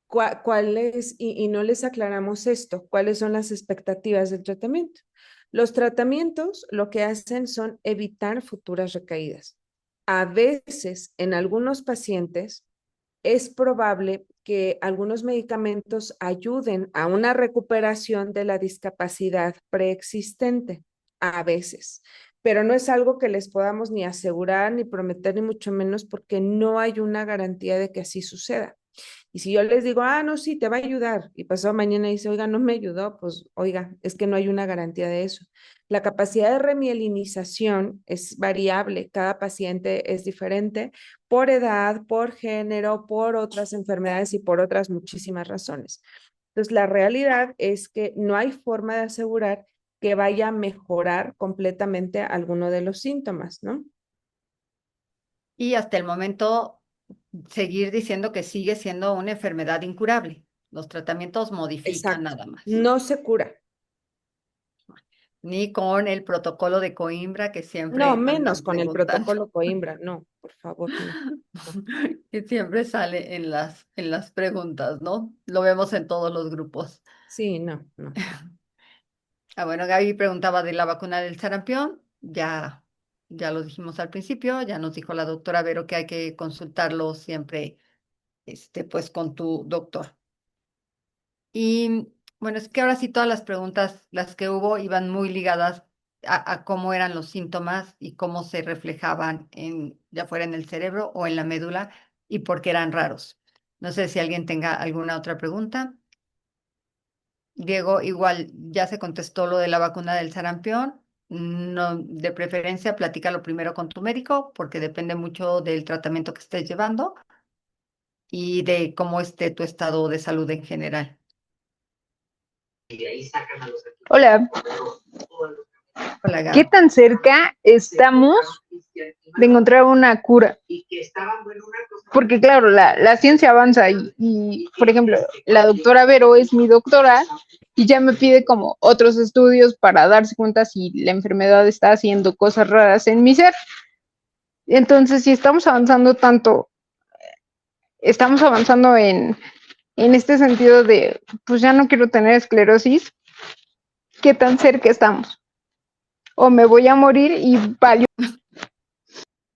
cuáles y no les aclaramos esto, cuáles son las expectativas del tratamiento. Los tratamientos lo que hacen son evitar futuras recaídas. A veces, en algunos pacientes, es probable que algunos medicamentos ayuden a una recuperación de la discapacidad preexistente, a veces, pero no es algo que les podamos ni asegurar, ni prometer, ni mucho menos porque no hay una garantía de que así suceda. Y si yo les digo, no, sí, te va a ayudar, y pasado mañana dice, oiga, no me ayudó, pues, oiga, es que no hay una garantía de eso. La capacidad de remielinización es variable, cada paciente es diferente por edad, por género, por otras enfermedades y por otras muchísimas razones. Entonces, la realidad es que no hay forma de asegurar que vaya a mejorar completamente alguno de los síntomas, ¿no? Y hasta el momento, seguir diciendo que sigue siendo una enfermedad incurable. Los tratamientos modifican Exacto. nada más. No se cura. Ni con el protocolo de Coimbra que No, siempre menos andan con el preguntando. protocolo Coimbra, no, por favor, no. No. Que siempre sale en las preguntas, ¿no? Lo vemos en todos los grupos. Sí, no, no. Bueno, Gaby preguntaba de la vacuna del sarampión. Ya lo dijimos al principio, ya nos dijo la doctora Vero que hay que consultarlo siempre, pues con tu doctor. Y bueno, es que ahora sí todas las preguntas, las que hubo, iban muy ligadas a cómo eran los síntomas y cómo se reflejaban ya fuera en el cerebro o en la médula y por qué eran raros. No sé si alguien tenga alguna otra pregunta. Diego, igual ya se contestó lo de la vacuna del sarampión. No, de preferencia, platícalo primero con tu médico porque depende mucho del tratamiento que estés llevando y de cómo esté tu estado de salud en general. Hola, Hola, ¿qué Gaby. tan cerca estamos de encontrar una cura? Porque claro, la ciencia avanza por ejemplo, la doctora Vero es mi doctora y ya me pide como otros estudios para darse cuenta si la enfermedad está haciendo cosas raras en mi ser. Entonces, si estamos avanzando tanto, estamos avanzando en este sentido de, pues ya no quiero tener esclerosis, ¿qué tan cerca estamos? O me voy a morir y valió.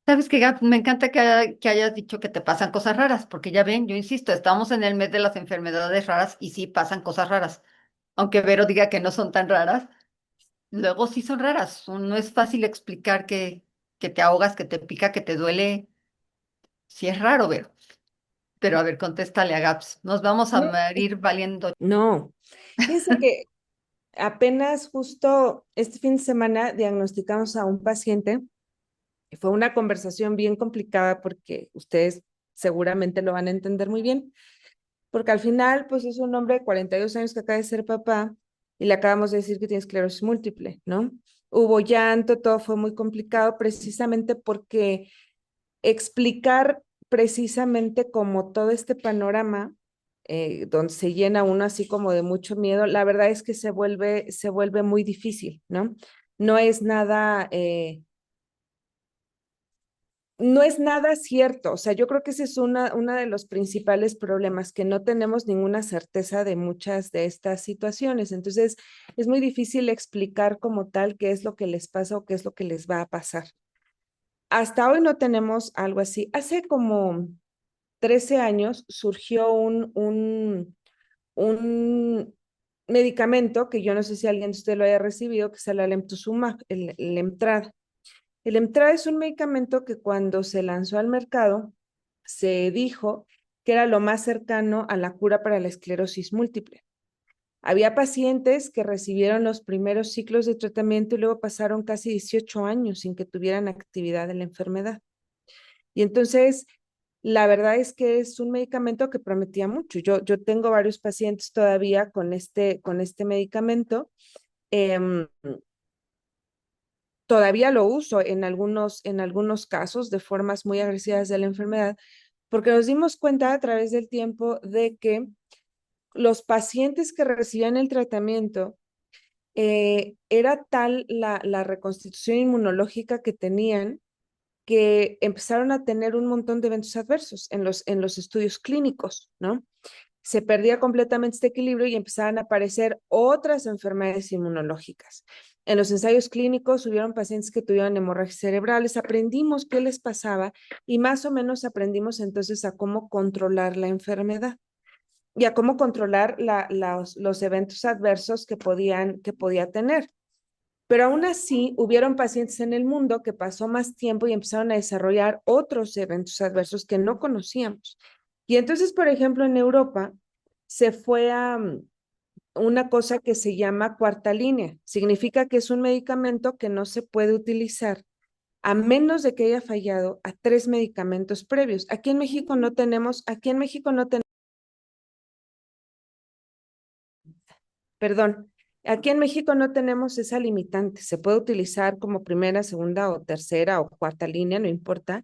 ¿Sabes qué, Gab? Me encanta que hayas dicho que te pasan cosas raras, porque ya ven, yo insisto, estamos en el mes de las enfermedades raras y sí pasan cosas raras. Aunque Vero diga que no son tan raras, luego sí son raras. No es fácil explicar que te ahogas, que te pica, que te duele. Sí es raro, Vero. Pero a ver, contéstale a Gaps. Nos vamos a No, morir valiendo. no. Fíjense que apenas justo este fin de semana diagnosticamos a un paciente y fue una conversación bien complicada porque ustedes seguramente lo van a entender muy bien, porque al final pues es un hombre de 42 años que acaba de ser papá y le acabamos de decir que tiene esclerosis múltiple, ¿no? Hubo llanto, todo fue muy complicado precisamente porque explicar precisamente como todo este panorama donde se llena uno así como de mucho miedo, la verdad es que se vuelve muy difícil, ¿no? No es nada, no es nada cierto. O sea, yo creo que ese es una de los principales problemas, que no tenemos ninguna certeza de muchas de estas situaciones. Entonces, es muy difícil explicar como tal qué es lo que les pasa o qué es lo que les va a pasar. Hasta hoy no tenemos algo así. Hace como 13 años surgió un medicamento que yo no sé si alguien de ustedes lo haya recibido, que es el alemtuzumab, el Lemtrada. El Lemtrada es un medicamento que cuando se lanzó al mercado se dijo que era lo más cercano a la cura para la esclerosis múltiple. Había pacientes que recibieron los primeros ciclos de tratamiento y luego pasaron casi 18 años sin que tuvieran actividad en la enfermedad. Y entonces, la verdad es que es un medicamento que prometía mucho. Yo tengo varios pacientes todavía con este medicamento. Eh, Todavía lo uso en algunos casos de formas muy agresivas de la enfermedad, porque nos dimos cuenta a través del tiempo de que los pacientes que recibían el tratamiento, era tal la reconstitución inmunológica que tenían, que empezaron a tener un montón de eventos adversos en los estudios clínicos, ¿no? Se perdía completamente este equilibrio y empezaban a aparecer otras enfermedades inmunológicas. En los ensayos clínicos hubieron pacientes que tuvieron hemorragias cerebrales, aprendimos qué les pasaba y más o menos aprendimos entonces a cómo controlar la enfermedad y a cómo controlar los eventos adversos que podía tener. Pero aún así, hubieron pacientes en el mundo que pasó más tiempo y empezaron a desarrollar otros eventos adversos que no conocíamos. Y entonces, por ejemplo, en Europa se fue a una cosa que se llama cuarta línea. Significa que es un medicamento que no se puede utilizar a menos de que haya fallado a 3 medicamentos previos. Aquí en México no tenemos, perdón, aquí en México no tenemos esa limitante. Se puede utilizar como primera, segunda o tercera o cuarta línea, no importa,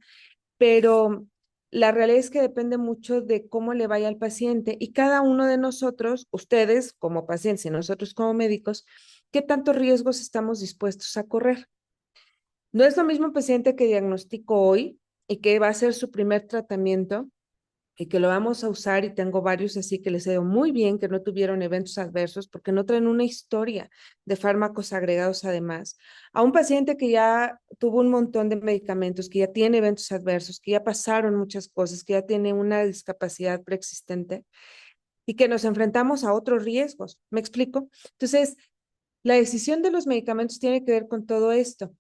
pero la realidad es que depende mucho de cómo le vaya al paciente y cada uno de nosotros, ustedes como pacientes y nosotros como médicos, qué tantos riesgos estamos dispuestos a correr. No es lo mismo un paciente que diagnostico hoy y que va a hacer su primer tratamiento y que lo vamos a usar, y tengo varios así que les ha ido muy bien, que no tuvieron eventos adversos porque no traen una historia de fármacos agregados además, a un paciente que ya tuvo un montón de medicamentos, que ya tiene eventos adversos, que ya pasaron muchas cosas, que ya tiene una discapacidad preexistente y que nos enfrentamos a otros riesgos. ¿Me explico? Entonces, la decisión de los medicamentos tiene que ver con todo esto.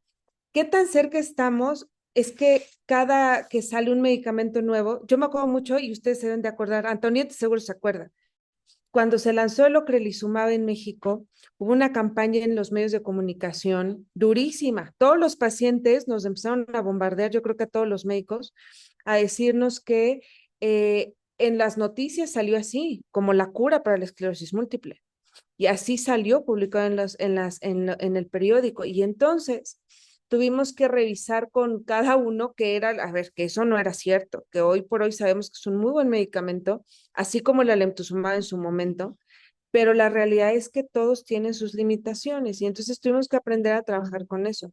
¿Qué tan cerca estamos? Es que cada que sale un medicamento nuevo, yo me acuerdo mucho y ustedes se deben de acordar, Antonieta seguro se acuerda, cuando se lanzó el ocrelizumab en México, hubo una campaña en los medios de comunicación durísima. Todos los pacientes nos empezaron a bombardear, yo creo que a todos los médicos, a decirnos que en las noticias salió así, como la cura para la esclerosis múltiple. Y así salió publicado en el periódico. Y entonces tuvimos que revisar con cada uno que era, a ver, que eso no era cierto, que hoy por hoy sabemos que es un muy buen medicamento, así como el alemtuzumab en su momento, pero la realidad es que todos tienen sus limitaciones y entonces tuvimos que aprender a trabajar con eso.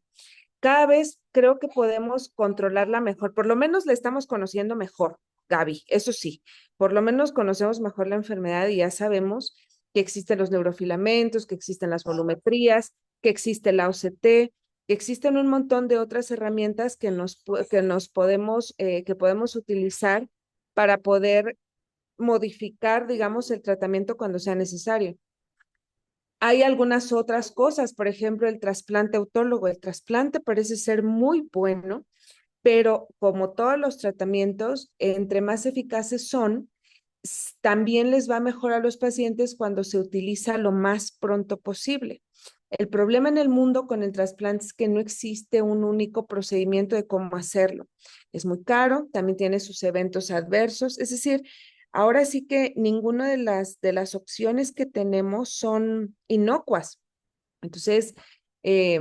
Cada vez creo que podemos controlarla mejor, por lo menos la estamos conociendo mejor, Gaby, eso sí, por lo menos conocemos mejor la enfermedad y ya sabemos que existen los neurofilamentos, que existen las volumetrías, que existe la OCT, que existen un montón de otras herramientas que podemos utilizar para poder modificar, digamos, el tratamiento cuando sea necesario. Hay algunas otras cosas, por ejemplo, el trasplante autólogo. El trasplante parece ser muy bueno, pero como todos los tratamientos, entre más eficaces son, también les va mejor a los pacientes cuando se utiliza lo más pronto posible. El problema en el mundo con el trasplante es que no existe un único procedimiento de cómo hacerlo. Es muy caro, también tiene sus eventos adversos, es decir, ahora sí que ninguna de las opciones que tenemos son inocuas. Entonces, eh,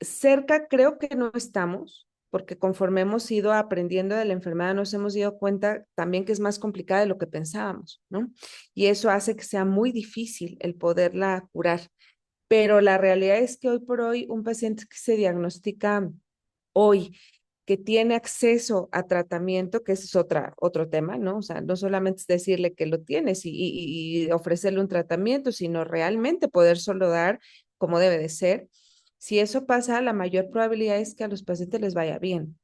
cerca creo que no estamos, porque conforme hemos ido aprendiendo de la enfermedad, nos hemos dado cuenta también que es más complicada de lo que pensábamos, ¿no? Y eso hace que sea muy difícil el poderla curar. Pero la realidad es que hoy por hoy un paciente que se diagnostica hoy, que tiene acceso a tratamiento, que ese es otro tema, ¿no? O sea, no solamente es decirle que lo tienes y ofrecerle un tratamiento, sino realmente poder solo dar como debe de ser. Si eso pasa, la mayor probabilidad es que a los pacientes les vaya bien,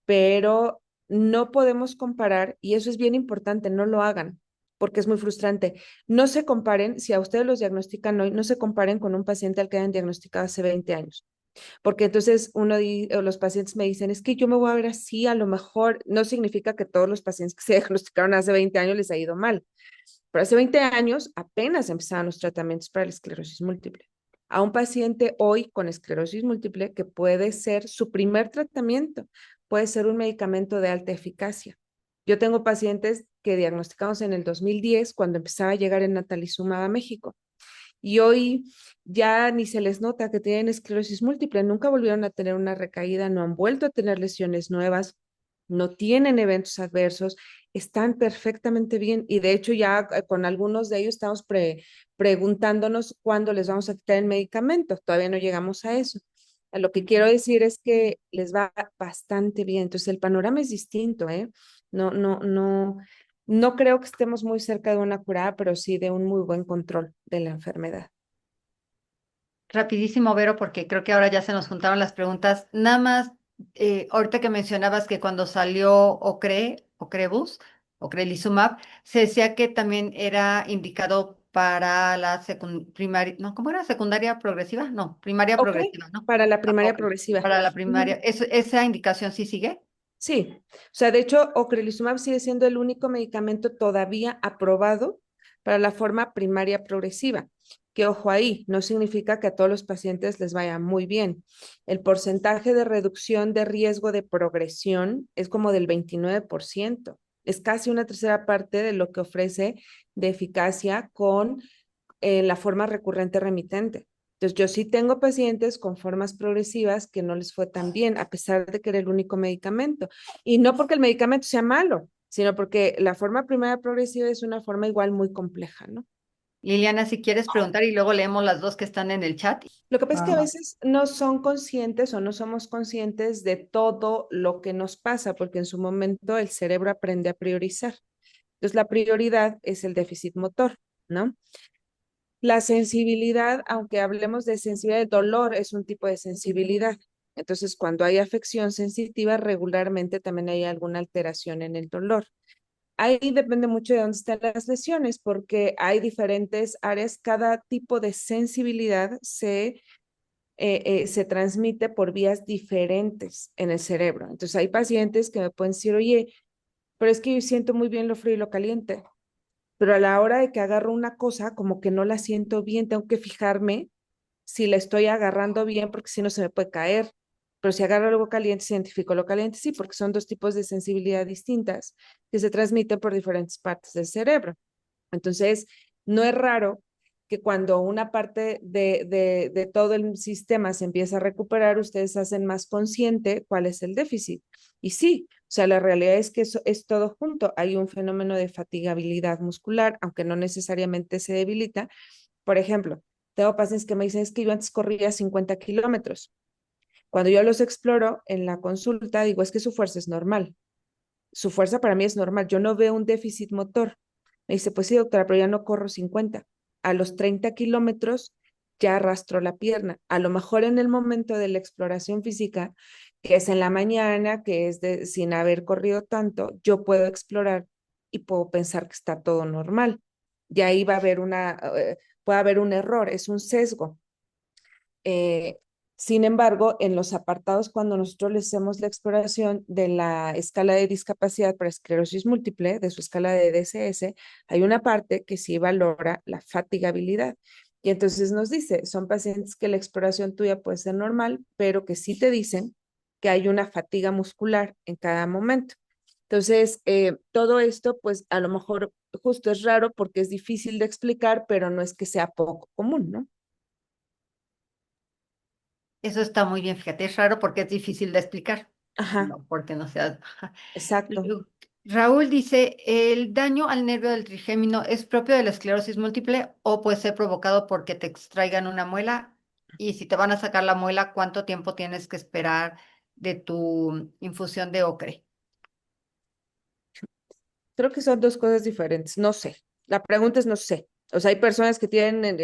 pero no podemos comparar, y eso es bien importante, no lo hagan, porque es muy frustrante. No se comparen, si a ustedes los diagnostican hoy, no se comparen con un paciente al que hayan diagnosticado hace 20 años, porque entonces los pacientes me dicen, es que yo me voy a ver así, a lo mejor no significa que todos los pacientes que se diagnosticaron hace 20 años les ha ido mal, pero hace 20 años apenas empezaban los tratamientos para la esclerosis múltiple. A un paciente hoy con esclerosis múltiple que puede ser su primer tratamiento, puede ser un medicamento de alta eficacia. Yo tengo pacientes que diagnosticamos en el 2010 cuando empezaba a llegar el natalizumab a México y hoy ya ni se les nota que tienen esclerosis múltiple, nunca volvieron a tener una recaída, no han vuelto a tener lesiones nuevas, no tienen eventos adversos, están perfectamente bien y de hecho ya con algunos de ellos estamos preguntándonos cuándo les vamos a quitar el medicamento, todavía no llegamos a eso. A lo que quiero decir es que les va bastante bien, entonces el panorama es distinto, ¿eh? No creo que estemos muy cerca de una curada, pero sí de un muy buen control de la enfermedad. Rapidísimo, Vero, porque creo que ahora ya se nos juntaron las preguntas. Nada más, ahorita que mencionabas que cuando salió Ocrevus, Ocrelizumab, se decía que también era indicado para la primaria, no, ¿cómo era? ¿Secundaria progresiva? No, primaria Ok, progresiva, ¿no? para la Ah, primaria ok, progresiva. para la primaria. Ujú. ¿Esa indicación sí sigue? Sí, o sea, de hecho, ocrelizumab sigue siendo el único medicamento todavía aprobado para la forma primaria progresiva. Que ojo ahí, no significa que a todos los pacientes les vaya muy bien. El porcentaje de reducción de riesgo de progresión es como del 29%. Es casi una tercera parte de lo que ofrece de eficacia con la forma recurrente remitente. Entonces, yo sí tengo pacientes con formas progresivas que no les fue tan bien, a pesar de que era el único medicamento. Y no porque el medicamento sea malo, sino porque la forma primaria progresiva es una forma igual muy compleja, ¿no? Liliana, si quieres preguntar y luego leemos las dos que están en el chat. Lo que pasa es que a Ah, veces no son conscientes o no somos conscientes de todo lo que nos pasa, porque en su momento el cerebro aprende a priorizar. Entonces, la prioridad es el déficit motor, ¿no? La sensibilidad, aunque hablemos de sensibilidad de dolor, es un tipo de sensibilidad. Entonces, cuando hay afección sensitiva, regularmente también hay alguna alteración en el dolor. Ahí depende mucho de dónde están las lesiones, porque hay diferentes áreas. Cada tipo de sensibilidad se transmite por vías diferentes en el cerebro. Entonces, hay pacientes que me pueden decir, oye, pero es que yo siento muy bien lo frío y lo caliente, pero a la hora de que agarro una cosa, como que no la siento bien, tengo que fijarme si la estoy agarrando bien, porque si no se me puede caer. Pero si agarro algo caliente, si identifico lo caliente, sí, porque son dos tipos de sensibilidad distintas que se transmiten por diferentes partes del cerebro. Entonces, no es raro que cuando una parte de todo el sistema se empieza a recuperar, ustedes hacen más consciente cuál es el déficit. Y sí, o sea, la realidad es que eso es todo junto. Hay un fenómeno de fatigabilidad muscular, aunque no necesariamente se debilita. Por ejemplo, tengo pacientes que me dicen, es que yo antes corría 50 kilómetros. Cuando yo los exploro en la consulta, digo, es que su fuerza es normal. Su fuerza para mí es normal. Yo no veo un déficit motor. Me dice, pues sí, doctora, pero ya no corro 50. A los 30 kilómetros ya arrastro la pierna. A lo mejor en el momento de la exploración física, que es en la mañana, que es sin haber corrido tanto, yo puedo explorar y puedo pensar que está todo normal. Y ahí va a haber puede haber un error, es un sesgo. Eh, Sin embargo, en los apartados, cuando nosotros le hacemos la exploración de la escala de discapacidad para esclerosis múltiple, de su escala de DSS, hay una parte que sí valora la fatigabilidad. Y entonces nos dice, son pacientes que la exploración tuya puede ser normal, pero que sí te dicen que hay una fatiga muscular en cada momento. Entonces, todo esto, pues a lo mejor justo es raro porque es difícil de explicar, pero no es que sea poco común, ¿no? Eso está muy bien, fíjate, es raro porque es difícil de explicar, Ajá, no porque no sea. Ajá. exacto. Raúl dice, ¿el daño al nervio del trigémino es propio de la esclerosis múltiple o puede ser provocado porque te extraigan una muela? Y si te van a sacar la muela, ¿cuánto tiempo tienes que esperar de tu infusión de ocre? Creo que son dos cosas diferentes. No sé. La pregunta es no sé. O sea, hay personas que tienen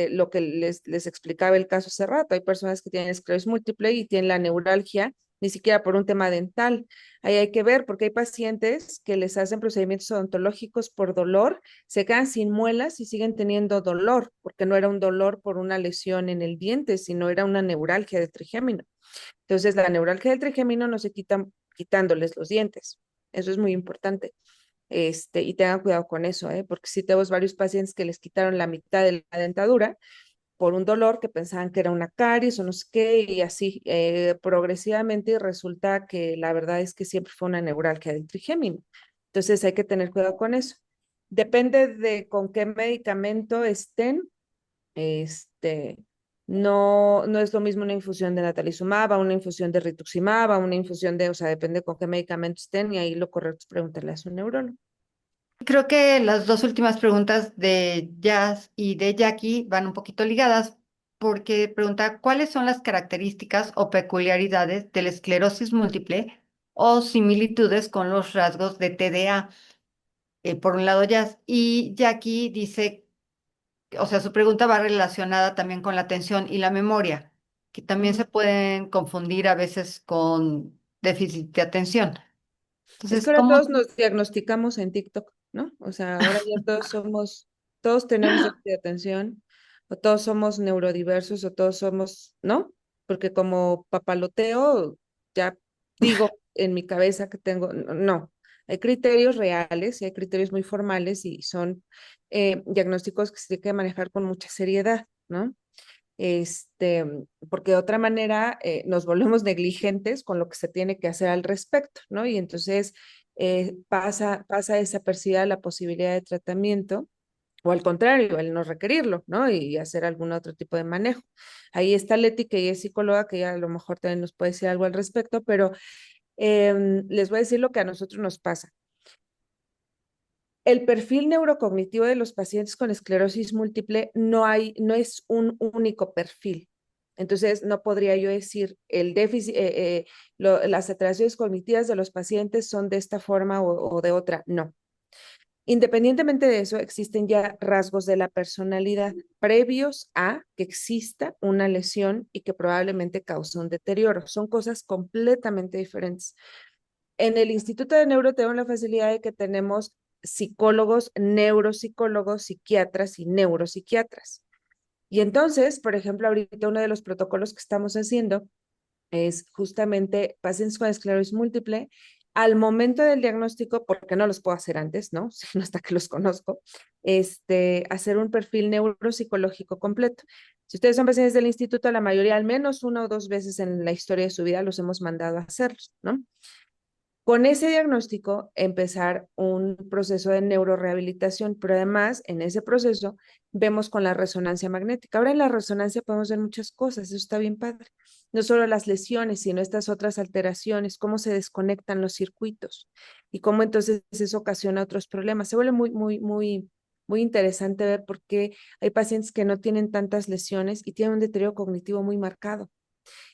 lo que les explicaba el caso hace rato. Hay personas que tienen esclerosis múltiple y tienen la neuralgia, ni siquiera por un tema dental. Ahí hay que ver, porque hay pacientes que les hacen procedimientos odontológicos por dolor, se quedan sin muelas y siguen teniendo dolor, porque no era un dolor por una lesión en el diente, sino era una neuralgia del trigémino. Entonces, la neuralgia del trigémino no se quita quitándoles los dientes. Eso es muy importante. Y tengan cuidado con eso, porque sí tenemos varios pacientes que les quitaron la mitad de la dentadura por un dolor que pensaban que era una caries o no sé qué, y así progresivamente y resulta que la verdad es que siempre fue una neuralgia del trigémino. Entonces hay que tener cuidado con eso. Depende de con qué medicamento estén, este, no es lo mismo una infusión de natalizumab, a una infusión de rituximab, a una infusión o sea, depende con qué medicamento estén y ahí lo correcto es preguntarle a su neurólogo. Creo que las dos últimas preguntas de Jazz y de Jackie van un poquito ligadas porque pregunta cuáles son las características o peculiaridades de la esclerosis múltiple o similitudes con los rasgos de TDA. Por un lado, Jazz. Y Jackie dice, o sea, su pregunta va relacionada también con la atención y la memoria, que también se Ujú. pueden confundir a veces con déficit de atención. Es Entonces, que ahora ¿cómo? todos nos diagnosticamos en TikTok, ¿no? O sea, ahora ya todos tenemos déficit de atención, o todos somos neurodiversos, o todos somos, ¿no? Porque como papaloteo, ya digo en mi cabeza que tengo, no, hay criterios reales y hay criterios muy formales y son diagnósticos que se tienen que manejar con mucha seriedad, ¿no? este, Porque de otra manera nos volvemos negligentes con lo que se tiene que hacer al respecto, ¿no? Y entonces pasa desapercibida la posibilidad de tratamiento o al contrario, el no requerirlo, ¿no? Y hacer algún otro tipo de manejo. Ahí está Leti, que ella es psicóloga, que ya a lo mejor también nos puede decir algo al respecto, pero les voy a decir lo que a nosotros nos pasa. El perfil neurocognitivo de los pacientes con esclerosis múltiple no es un único perfil. Entonces, no podría yo decir el déficit, las alteraciones cognitivas de los pacientes son de esta forma o de otra. No. Independientemente de eso, existen ya rasgos de la personalidad previos a que exista una lesión y que probablemente cause un deterioro. Son cosas completamente diferentes. En el Instituto de Neuro tenemos la facilidad de que tenemos psicólogos, neuropsicólogos, psiquiatras y neuropsiquiatras. Y entonces, por ejemplo, ahorita uno de los protocolos que estamos haciendo es justamente pacientes con esclerosis múltiple. Al momento del diagnóstico, porque no los puedo hacer antes, ¿no? Sino hasta que los conozco, hacer un perfil neuropsicológico completo. Si ustedes son pacientes del instituto, la mayoría, al menos una o dos veces en la historia de su vida, los hemos mandado a hacerlos, ¿no? Con ese diagnóstico, empezar un proceso de neurorehabilitación, pero además en ese proceso vemos con la resonancia magnética. Ahora en la resonancia podemos ver muchas cosas, eso está bien padre. No solo las lesiones, sino estas otras alteraciones, cómo se desconectan los circuitos y cómo entonces eso ocasiona otros problemas. Se vuelve muy interesante ver por qué hay pacientes que no tienen tantas lesiones y tienen un deterioro cognitivo muy marcado.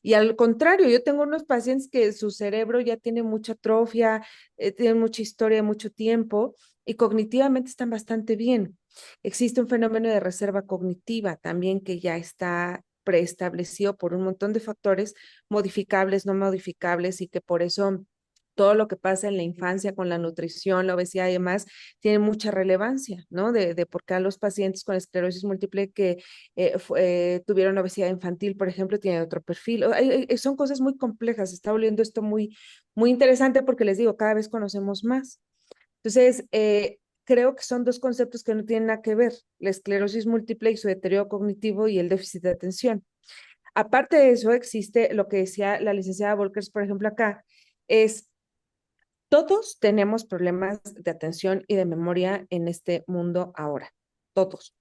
Y al contrario, yo tengo unos pacientes que su cerebro ya tiene mucha atrofia, tienen mucha historia de mucho tiempo y cognitivamente están bastante bien. Existe un fenómeno de reserva cognitiva también que ya está preestablecido por un montón de factores modificables, no modificables y que por eso todo lo que pasa en la infancia con la nutrición, la obesidad y demás, tiene mucha relevancia, ¿no? De por qué a los pacientes con esclerosis múltiple que tuvieron obesidad infantil, por ejemplo, tienen otro perfil. Son cosas muy complejas, está volviendo esto muy interesante porque les digo, cada vez conocemos más. Entonces, creo que son dos conceptos que no tienen nada que ver, la esclerosis múltiple y su deterioro cognitivo y el déficit de atención. Aparte de eso, existe lo que decía la licenciada Volkers, por ejemplo, acá, es todos tenemos problemas de atención y de memoria en este mundo ahora, todos.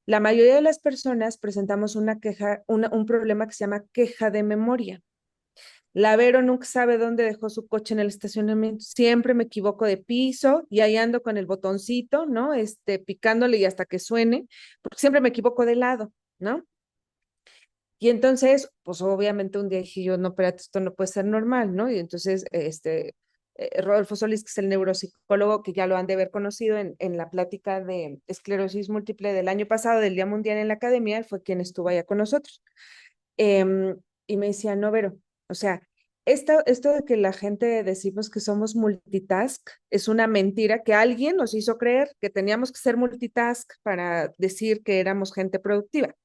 La mayoría de las personas presentamos una queja, un problema que se llama queja de memoria. La Vero nunca sabe dónde dejó su coche en el estacionamiento. Siempre me equivoco de piso y ahí ando con el botoncito, ¿no? Picándole y hasta que suene, porque siempre me equivoco de lado, ¿no? Y entonces, pues obviamente un día dije yo, no, espérate, esto no puede ser normal, ¿no? Y entonces, Rodolfo Solís, que es el neuropsicólogo, que ya lo han de haber conocido en la plática de esclerosis múltiple del año pasado, del Día Mundial en la Academia, él fue quien estuvo allá con nosotros. Y me decía, no, Vero, o sea, esto de que la gente decimos que somos multitask es una mentira que alguien nos hizo creer que teníamos que ser multitask para decir que éramos gente productiva.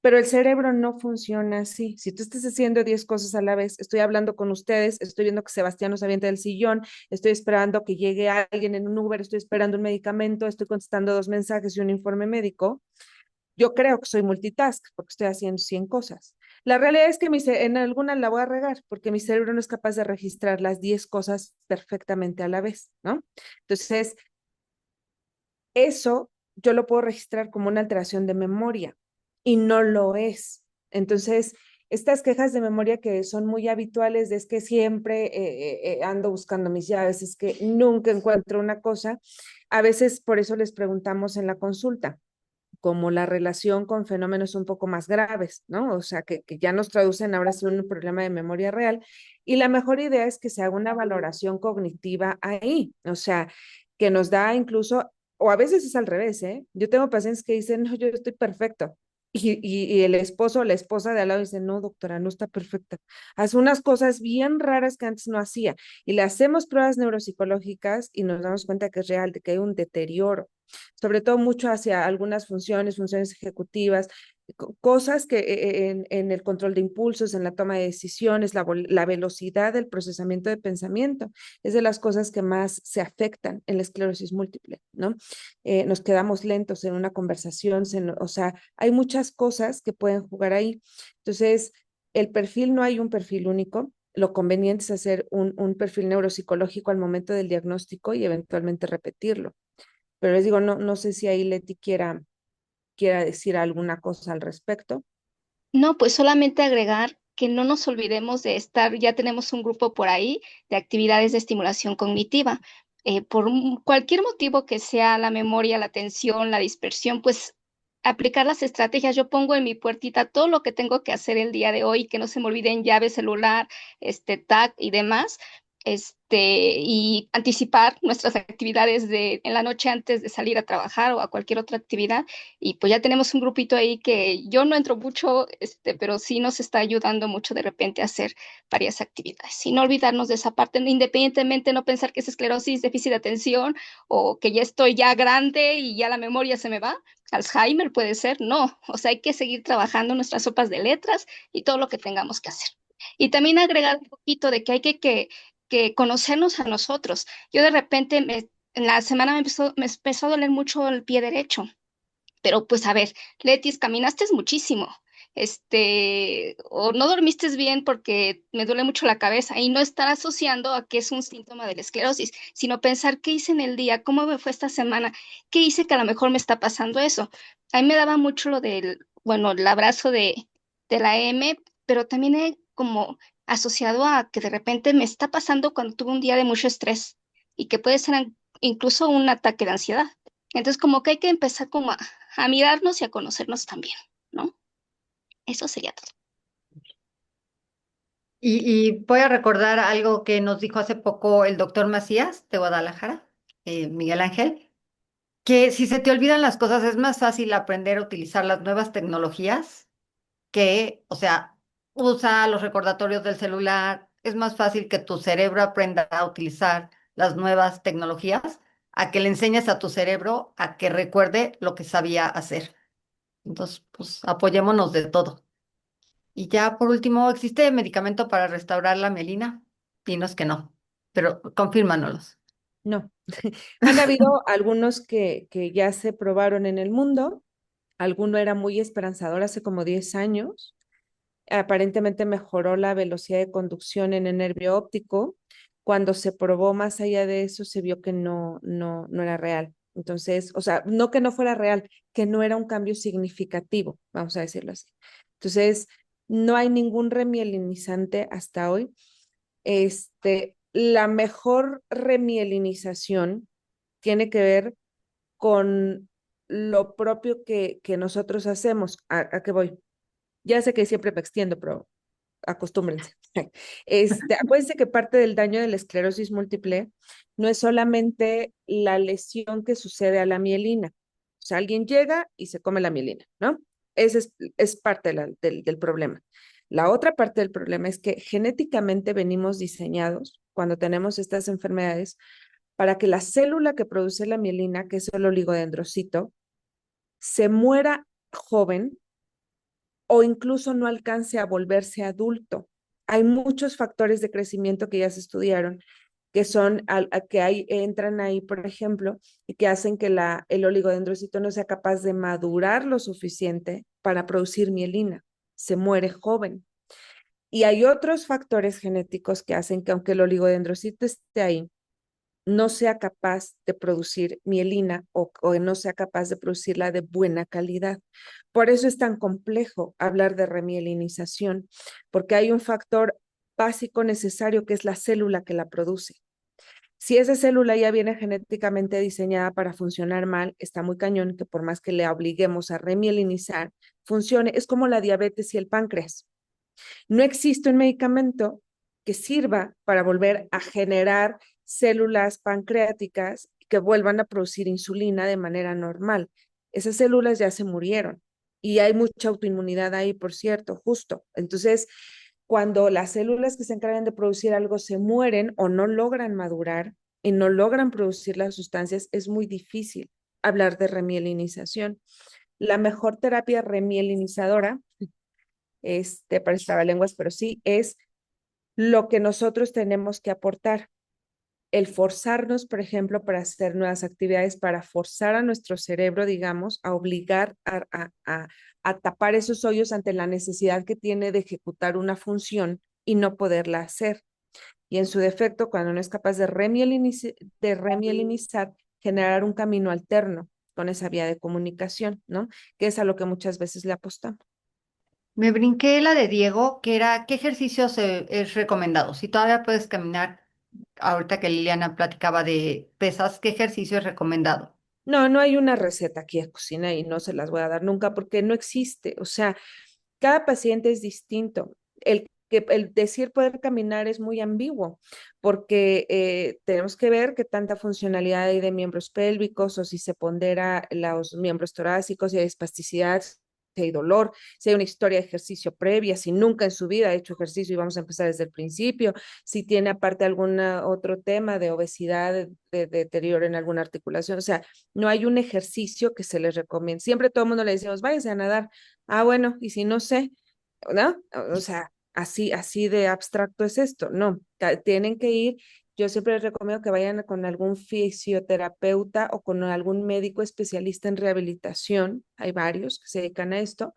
Pero el cerebro no funciona así. Si tú estás haciendo 10 cosas a la vez, estoy hablando con ustedes, estoy viendo que Sebastián nos avienta del sillón, estoy esperando que llegue alguien en un Uber, estoy esperando un medicamento, estoy contestando 2 mensajes y un informe médico, yo creo que soy multitask porque estoy haciendo 100 cosas. La realidad es que en alguna la voy a regar porque mi cerebro no es capaz de registrar las 10 cosas perfectamente a la vez, ¿no? Entonces, eso yo lo puedo registrar como una alteración de memoria y no lo es. Entonces, estas quejas de memoria que son muy habituales de es que siempre ando buscando mis llaves, es que nunca encuentro una cosa, a veces por eso les preguntamos en la consulta como la relación con fenómenos un poco más graves, ¿no? O sea, que ya nos traducen ahora sí un problema de memoria real. Y la mejor idea es que se haga una valoración cognitiva ahí, o sea, que nos da incluso, o a veces es al revés, ¿eh? Yo tengo pacientes que dicen, no, yo estoy perfecto. Y el esposo o la esposa de al lado dice, no, doctora, no está perfecta. Hace unas cosas bien raras que antes no hacía. Y le hacemos pruebas neuropsicológicas y nos damos cuenta que es real, de que hay un deterioro sobre todo mucho hacia algunas funciones ejecutivas, cosas que en el control de impulsos, en la toma de decisiones, la velocidad del procesamiento de pensamiento, es de las cosas que más se afectan en la esclerosis múltiple, ¿no? Nos quedamos lentos en una conversación, o sea, hay muchas cosas que pueden jugar ahí. Entonces, el perfil, no hay un perfil único. Lo conveniente es hacer un perfil neuropsicológico al momento del diagnóstico y eventualmente repetirlo. Pero les digo, no sé si ahí Leti quiera decir alguna cosa al respecto. No, pues solamente agregar que no nos olvidemos de estar, ya tenemos un grupo por ahí de actividades de estimulación cognitiva. Cualquier motivo que sea la memoria, la atención, la dispersión, pues aplicar las estrategias. Yo pongo en mi puertita todo lo que tengo que hacer el día de hoy, que no se me olviden llave, celular, tag y demás. Y anticipar nuestras actividades en la noche antes de salir a trabajar o a cualquier otra actividad. Y pues ya tenemos un grupito ahí que yo no entro mucho, pero sí nos está ayudando mucho de repente a hacer varias actividades. Y no olvidarnos de esa parte, independientemente, no pensar que es esclerosis, déficit de atención o que ya estoy ya grande y ya la memoria se me va. Alzheimer puede ser, no. O sea, hay que seguir trabajando nuestras sopas de letras y todo lo que tengamos que hacer. Y también agregar un poquito de que hay que conocernos a nosotros. Yo de repente en la semana me empezó a doler mucho el pie derecho, pero pues a ver, Letis, caminaste muchísimo. o no dormiste bien porque me duele mucho la cabeza, y no estar asociando a que es un síntoma de la esclerosis, sino pensar qué hice en el día, cómo me fue esta semana, qué hice que a lo mejor me está pasando eso. A mí me daba mucho lo del, bueno, el abrazo de la M, pero también he como asociado a que de repente me está pasando cuando tuve un día de mucho estrés y que puede ser incluso un ataque de ansiedad. Entonces, como que hay que empezar como a mirarnos y a conocernos también, ¿no? Eso sería todo. Y voy a recordar algo que nos dijo hace poco el doctor Macías de Guadalajara, Miguel Ángel, que si se te olvidan las cosas es más fácil aprender a utilizar las nuevas tecnologías que, o sea, usa los recordatorios del celular. Es más fácil que tu cerebro aprenda a utilizar las nuevas tecnologías a que le enseñes a tu cerebro a que recuerde lo que sabía hacer. Entonces, pues apoyémonos de todo. Y ya por último, ¿existe medicamento para restaurar la mielina? Dinos que no, pero confírmanos. No. Han habido algunos que ya se probaron en el mundo. Alguno era muy esperanzador hace como 10 años. Aparentemente mejoró la velocidad de conducción en el nervio óptico. Cuando se probó más allá de eso, se vio que no era real. Entonces, o sea, no que no fuera real, que no era un cambio significativo, vamos a decirlo así. Entonces, no hay ningún remielinizante hasta hoy. La mejor remielinización tiene que ver con lo propio que nosotros hacemos. ¿A qué voy? Ya sé que siempre me extiendo, pero acostúmbrense. Acuérdense que parte del daño de la esclerosis múltiple no es solamente la lesión que sucede a la mielina. O sea, alguien llega y se come la mielina, ¿no? Ese es parte del problema. La otra parte del problema es que genéticamente venimos diseñados, cuando tenemos estas enfermedades, para que la célula que produce la mielina, que es el oligodendrocito, se muera joven o incluso no alcance a volverse adulto. Hay muchos factores de crecimiento que ya se estudiaron, que son que entran ahí, por ejemplo, y que hacen que el oligodendrocito no sea capaz de madurar lo suficiente para producir mielina. Se muere joven. Y hay otros factores genéticos que hacen que aunque el oligodendrocito esté ahí, no sea capaz de producir mielina o no sea capaz de producirla de buena calidad. Por eso es tan complejo hablar de remielinización, porque hay un factor básico necesario que es la célula que la produce. Si esa célula ya viene genéticamente diseñada para funcionar mal, está muy cañón que por más que le obliguemos a remielinizar, funcione. Es como la diabetes y el páncreas. No existe un medicamento que sirva para volver a generar células pancreáticas que vuelvan a producir insulina de manera normal. Esas células ya se murieron y hay mucha autoinmunidad ahí, por cierto, justo. Entonces, cuando las células que se encargan de producir algo se mueren o no logran madurar y no logran producir las sustancias, es muy difícil hablar de remielinización. La mejor terapia remielinizadora para lenguas, pero sí es lo que nosotros tenemos que aportar. El forzarnos, por ejemplo, para hacer nuevas actividades, para forzar a nuestro cerebro, digamos, a obligar a tapar esos hoyos ante la necesidad que tiene de ejecutar una función y no poderla hacer. Y en su defecto, cuando no es capaz de remielinizar, generar un camino alterno con esa vía de comunicación, ¿no? Que es a lo que muchas veces le apostamos. Me brinqué la de Diego, que era, ¿qué ejercicios es recomendado? Si todavía puedes caminar, ahorita que Liliana platicaba de pesas, ¿qué ejercicio es recomendado? No, no hay una receta aquí de cocina y no se las voy a dar nunca porque no existe. O sea, cada paciente es distinto. El decir poder caminar es muy ambiguo porque tenemos que ver qué tanta funcionalidad hay de miembros pélvicos o si se pondera los miembros torácicos, si hay espasticidad, si hay dolor, si hay una historia de ejercicio previa, si nunca en su vida ha hecho ejercicio y vamos a empezar desde el principio, si tiene aparte algún otro tema de obesidad, de deterioro en alguna articulación. O sea, no hay un ejercicio que se les recomiende. Siempre todo el mundo le decimos, váyase a nadar. Ah, bueno, y si no sé, ¿no? O sea, así de abstracto es esto. No, tienen que ir. Yo siempre les recomiendo que vayan con algún fisioterapeuta o con algún médico especialista en rehabilitación. Hay varios que se dedican a esto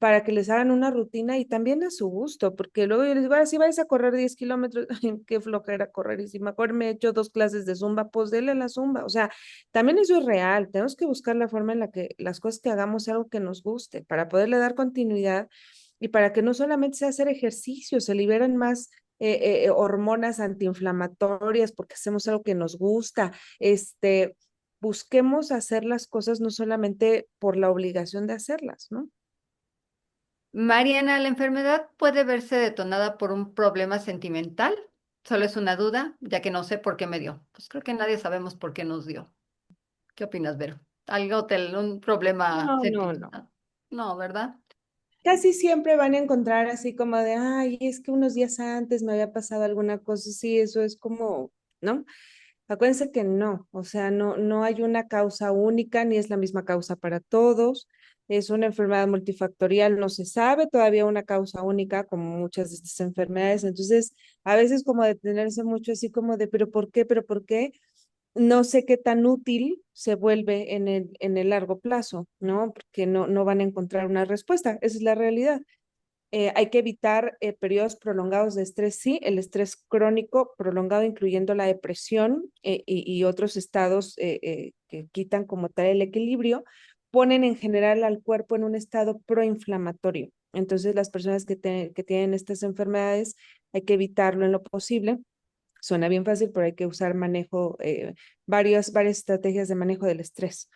para que les hagan una rutina y también a su gusto, porque luego yo les digo, si vais a correr 10 kilómetros, ay, qué flojera correr, y si mejor me he hecho 2 clases de zumba, pues dele a la zumba, o sea, también eso es real, tenemos que buscar la forma en la que las cosas que hagamos sea algo que nos guste, para poderle dar continuidad y para que no solamente sea hacer ejercicio, se liberan más hormonas antiinflamatorias porque hacemos algo que nos gusta, busquemos hacer las cosas no solamente por la obligación de hacerlas, ¿no? Mariana, ¿la enfermedad puede verse detonada por un problema sentimental? Solo es una duda, ya que no sé por qué me dio. Pues creo que nadie sabemos por qué nos dio. ¿Qué opinas, Vero? Un problema No, no, no. sentimental? No, ¿verdad? Casi siempre van a encontrar así como de, ay, es que unos días antes me había pasado alguna cosa, sí, eso es como, ¿no? Acuérdense que no, o sea, no hay una causa única, ni es la misma causa para todos. Es una enfermedad multifactorial, no se sabe todavía una causa única como muchas de estas enfermedades. Entonces, a veces como detenerse mucho así como de, pero ¿por qué? ¿Pero por qué? No sé qué tan útil se vuelve en el largo plazo, ¿no? Porque no van a encontrar una respuesta, esa es la realidad. Hay que evitar periodos prolongados de estrés, sí, el estrés crónico prolongado, incluyendo la depresión y otros estados que quitan como tal el equilibrio, ponen en general al cuerpo en un estado proinflamatorio. Entonces, las personas que tienen estas enfermedades hay que evitarlo en lo posible. Suena bien fácil, pero hay que usar varias estrategias de manejo del estrés.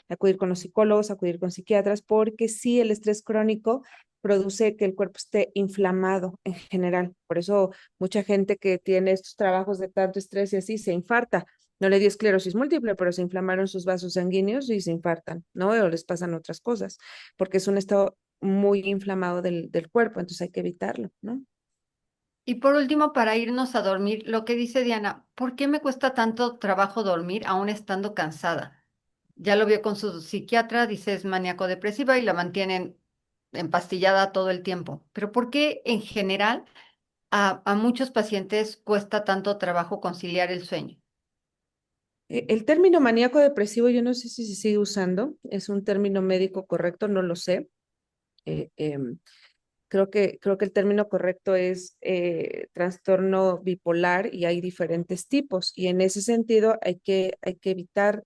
Acudir con los psicólogos, acudir con psiquiatras, porque sí, el estrés crónico produce que el cuerpo esté inflamado en general. Por eso mucha gente que tiene estos trabajos de tanto estrés y así se infarta. No le dio esclerosis múltiple, pero se inflamaron sus vasos sanguíneos y se infartan, ¿no? O les pasan otras cosas, porque es un estado muy inflamado del cuerpo, entonces hay que evitarlo, ¿no? Y por último, para irnos a dormir, lo que dice Diana, ¿por qué me cuesta tanto trabajo dormir aún estando cansada? Ya lo vio con su psiquiatra, dice es maníaco-depresiva y la mantienen empastillada todo el tiempo. Pero ¿por qué en general a muchos pacientes cuesta tanto trabajo conciliar el sueño? El término maníaco depresivo, yo no sé si se sigue usando, es un término médico correcto, no lo sé. Eh, em, creo que el término correcto es trastorno bipolar y hay diferentes tipos. Y en ese sentido hay que evitar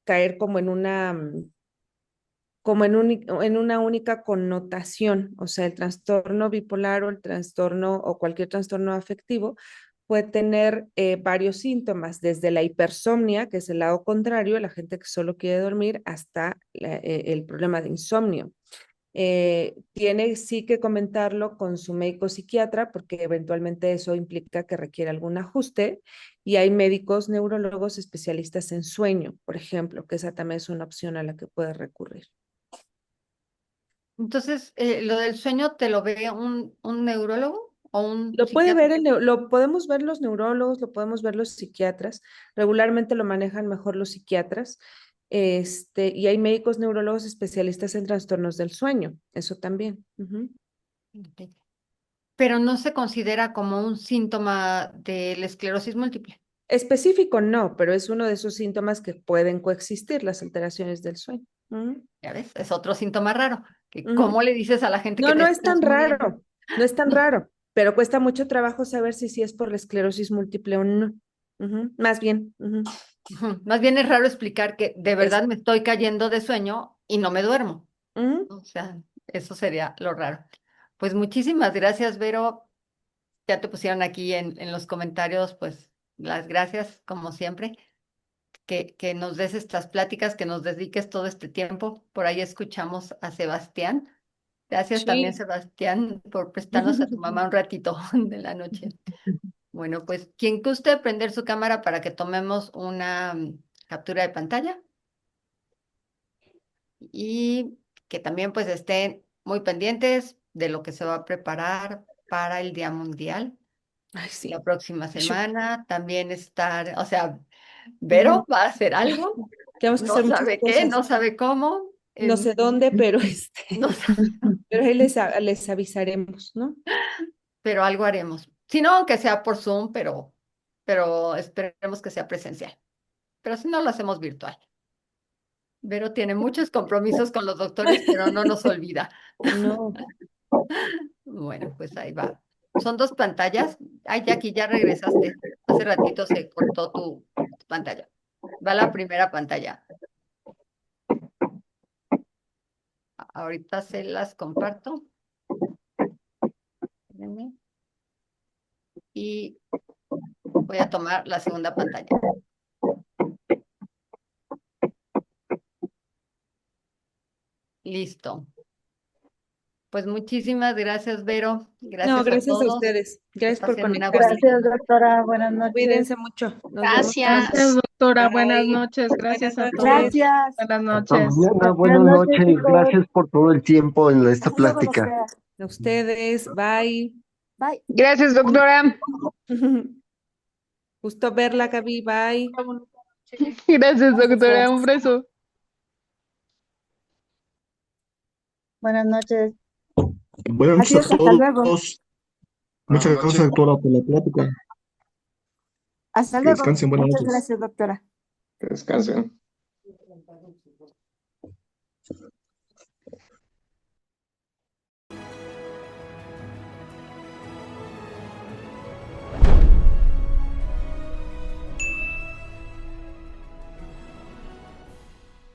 caer como en una única connotación. O sea, el trastorno bipolar o el trastorno o cualquier trastorno afectivo puede tener varios síntomas, desde la hipersomnia, que es el lado contrario, la gente que solo quiere dormir, hasta el problema de insomnio. Tiene sí que comentarlo con su médico psiquiatra porque eventualmente eso implica que requiere algún ajuste y hay médicos neurólogos especialistas en sueño, por ejemplo, que esa también es una opción a la que puede recurrir. Entonces, lo del sueño te lo ve un neurólogo o un Lo puede psiquiatra. ver, lo podemos ver los neurólogos, lo podemos ver los psiquiatras. Regularmente lo manejan mejor los psiquiatras. Y hay médicos neurólogos especialistas en trastornos del sueño, eso también. Ujú. Ok. Pero no se considera como un síntoma de la esclerosis múltiple. Específico no, pero es uno de esos síntomas que pueden coexistir, las alteraciones del sueño. Ujú, Ya ves, es otro síntoma raro. Que ujú. ¿Cómo le dices a la gente que No, te no es estás tan muriendo? raro, no es tan raro, pero cuesta mucho trabajo saber si sí es por la esclerosis múltiple o no. Ujú, más bien. Ujú. Ujú. Más bien es raro explicar que de Es, verdad me estoy cayendo de sueño y no me duermo. ujú. O sea, eso sería lo raro. Pues muchísimas gracias, Vero. Ya te pusieron aquí en los comentarios, pues las gracias, como siempre, que nos des estas pláticas, que nos dediques todo este tiempo. Por ahí escuchamos a Sebastián. Gracias también, Sí. Sebastián, por prestarnos a tu mamá un ratito de la noche. Bueno, pues quien guste prender su cámara para que tomemos una captura de pantalla y que también pues estén muy pendientes de lo que se va a preparar para el Día Mundial Ay, la sí. próxima Shu. semana. También estar, o sea, Ujú. Vero va a hacer algo, Tenemos que no hacer muchas sabe qué, cosas. no sabe cómo, No sé dónde, pero no sabe, pero ahí les avisaremos, ¿no? pero algo haremos. Si no, que sea por Zoom, pero esperemos que sea presencial. Pero si no, lo hacemos virtual. Vero tiene muchos compromisos con los doctores, pero no nos olvida. No, Bueno, pues ahí va. Son dos pantallas. Ay, Jackie, ya regresaste. Hace ratito se cortó tu pantalla. Va la primera pantalla. Ahorita se las comparto. Espérenme. Y voy a tomar la segunda pantalla. Listo. Pues muchísimas gracias, Vero. no, Gracias a gracias a todos. ustedes. Que Gracias por pasen una conectarse. bonita Gracias, doctora. Buenas noches. Cuídense mucho. Nos vemos. Gracias. Gracias, doctora. Buenas Bye. noches. Gracias a Buenas todos. noches. Gracias. Buenas Hasta noches. mañana, Buenas buenas noches, noches. chicos. Gracias por todo el tiempo en esta Hasta luego, plática. doctora. A ustedes. Bye. Bye. Gracias, doctora. Gusto verla, Gaby. Bye. Gracias, doctora. Gracias. Un beso. Buenas noches. Buenas noches Adiós, a hasta luego. todos. Muchas gracias, doctora, por la plática. Hasta Que luego. descansen, buenas Muchas noches. gracias, doctora. Que descansen.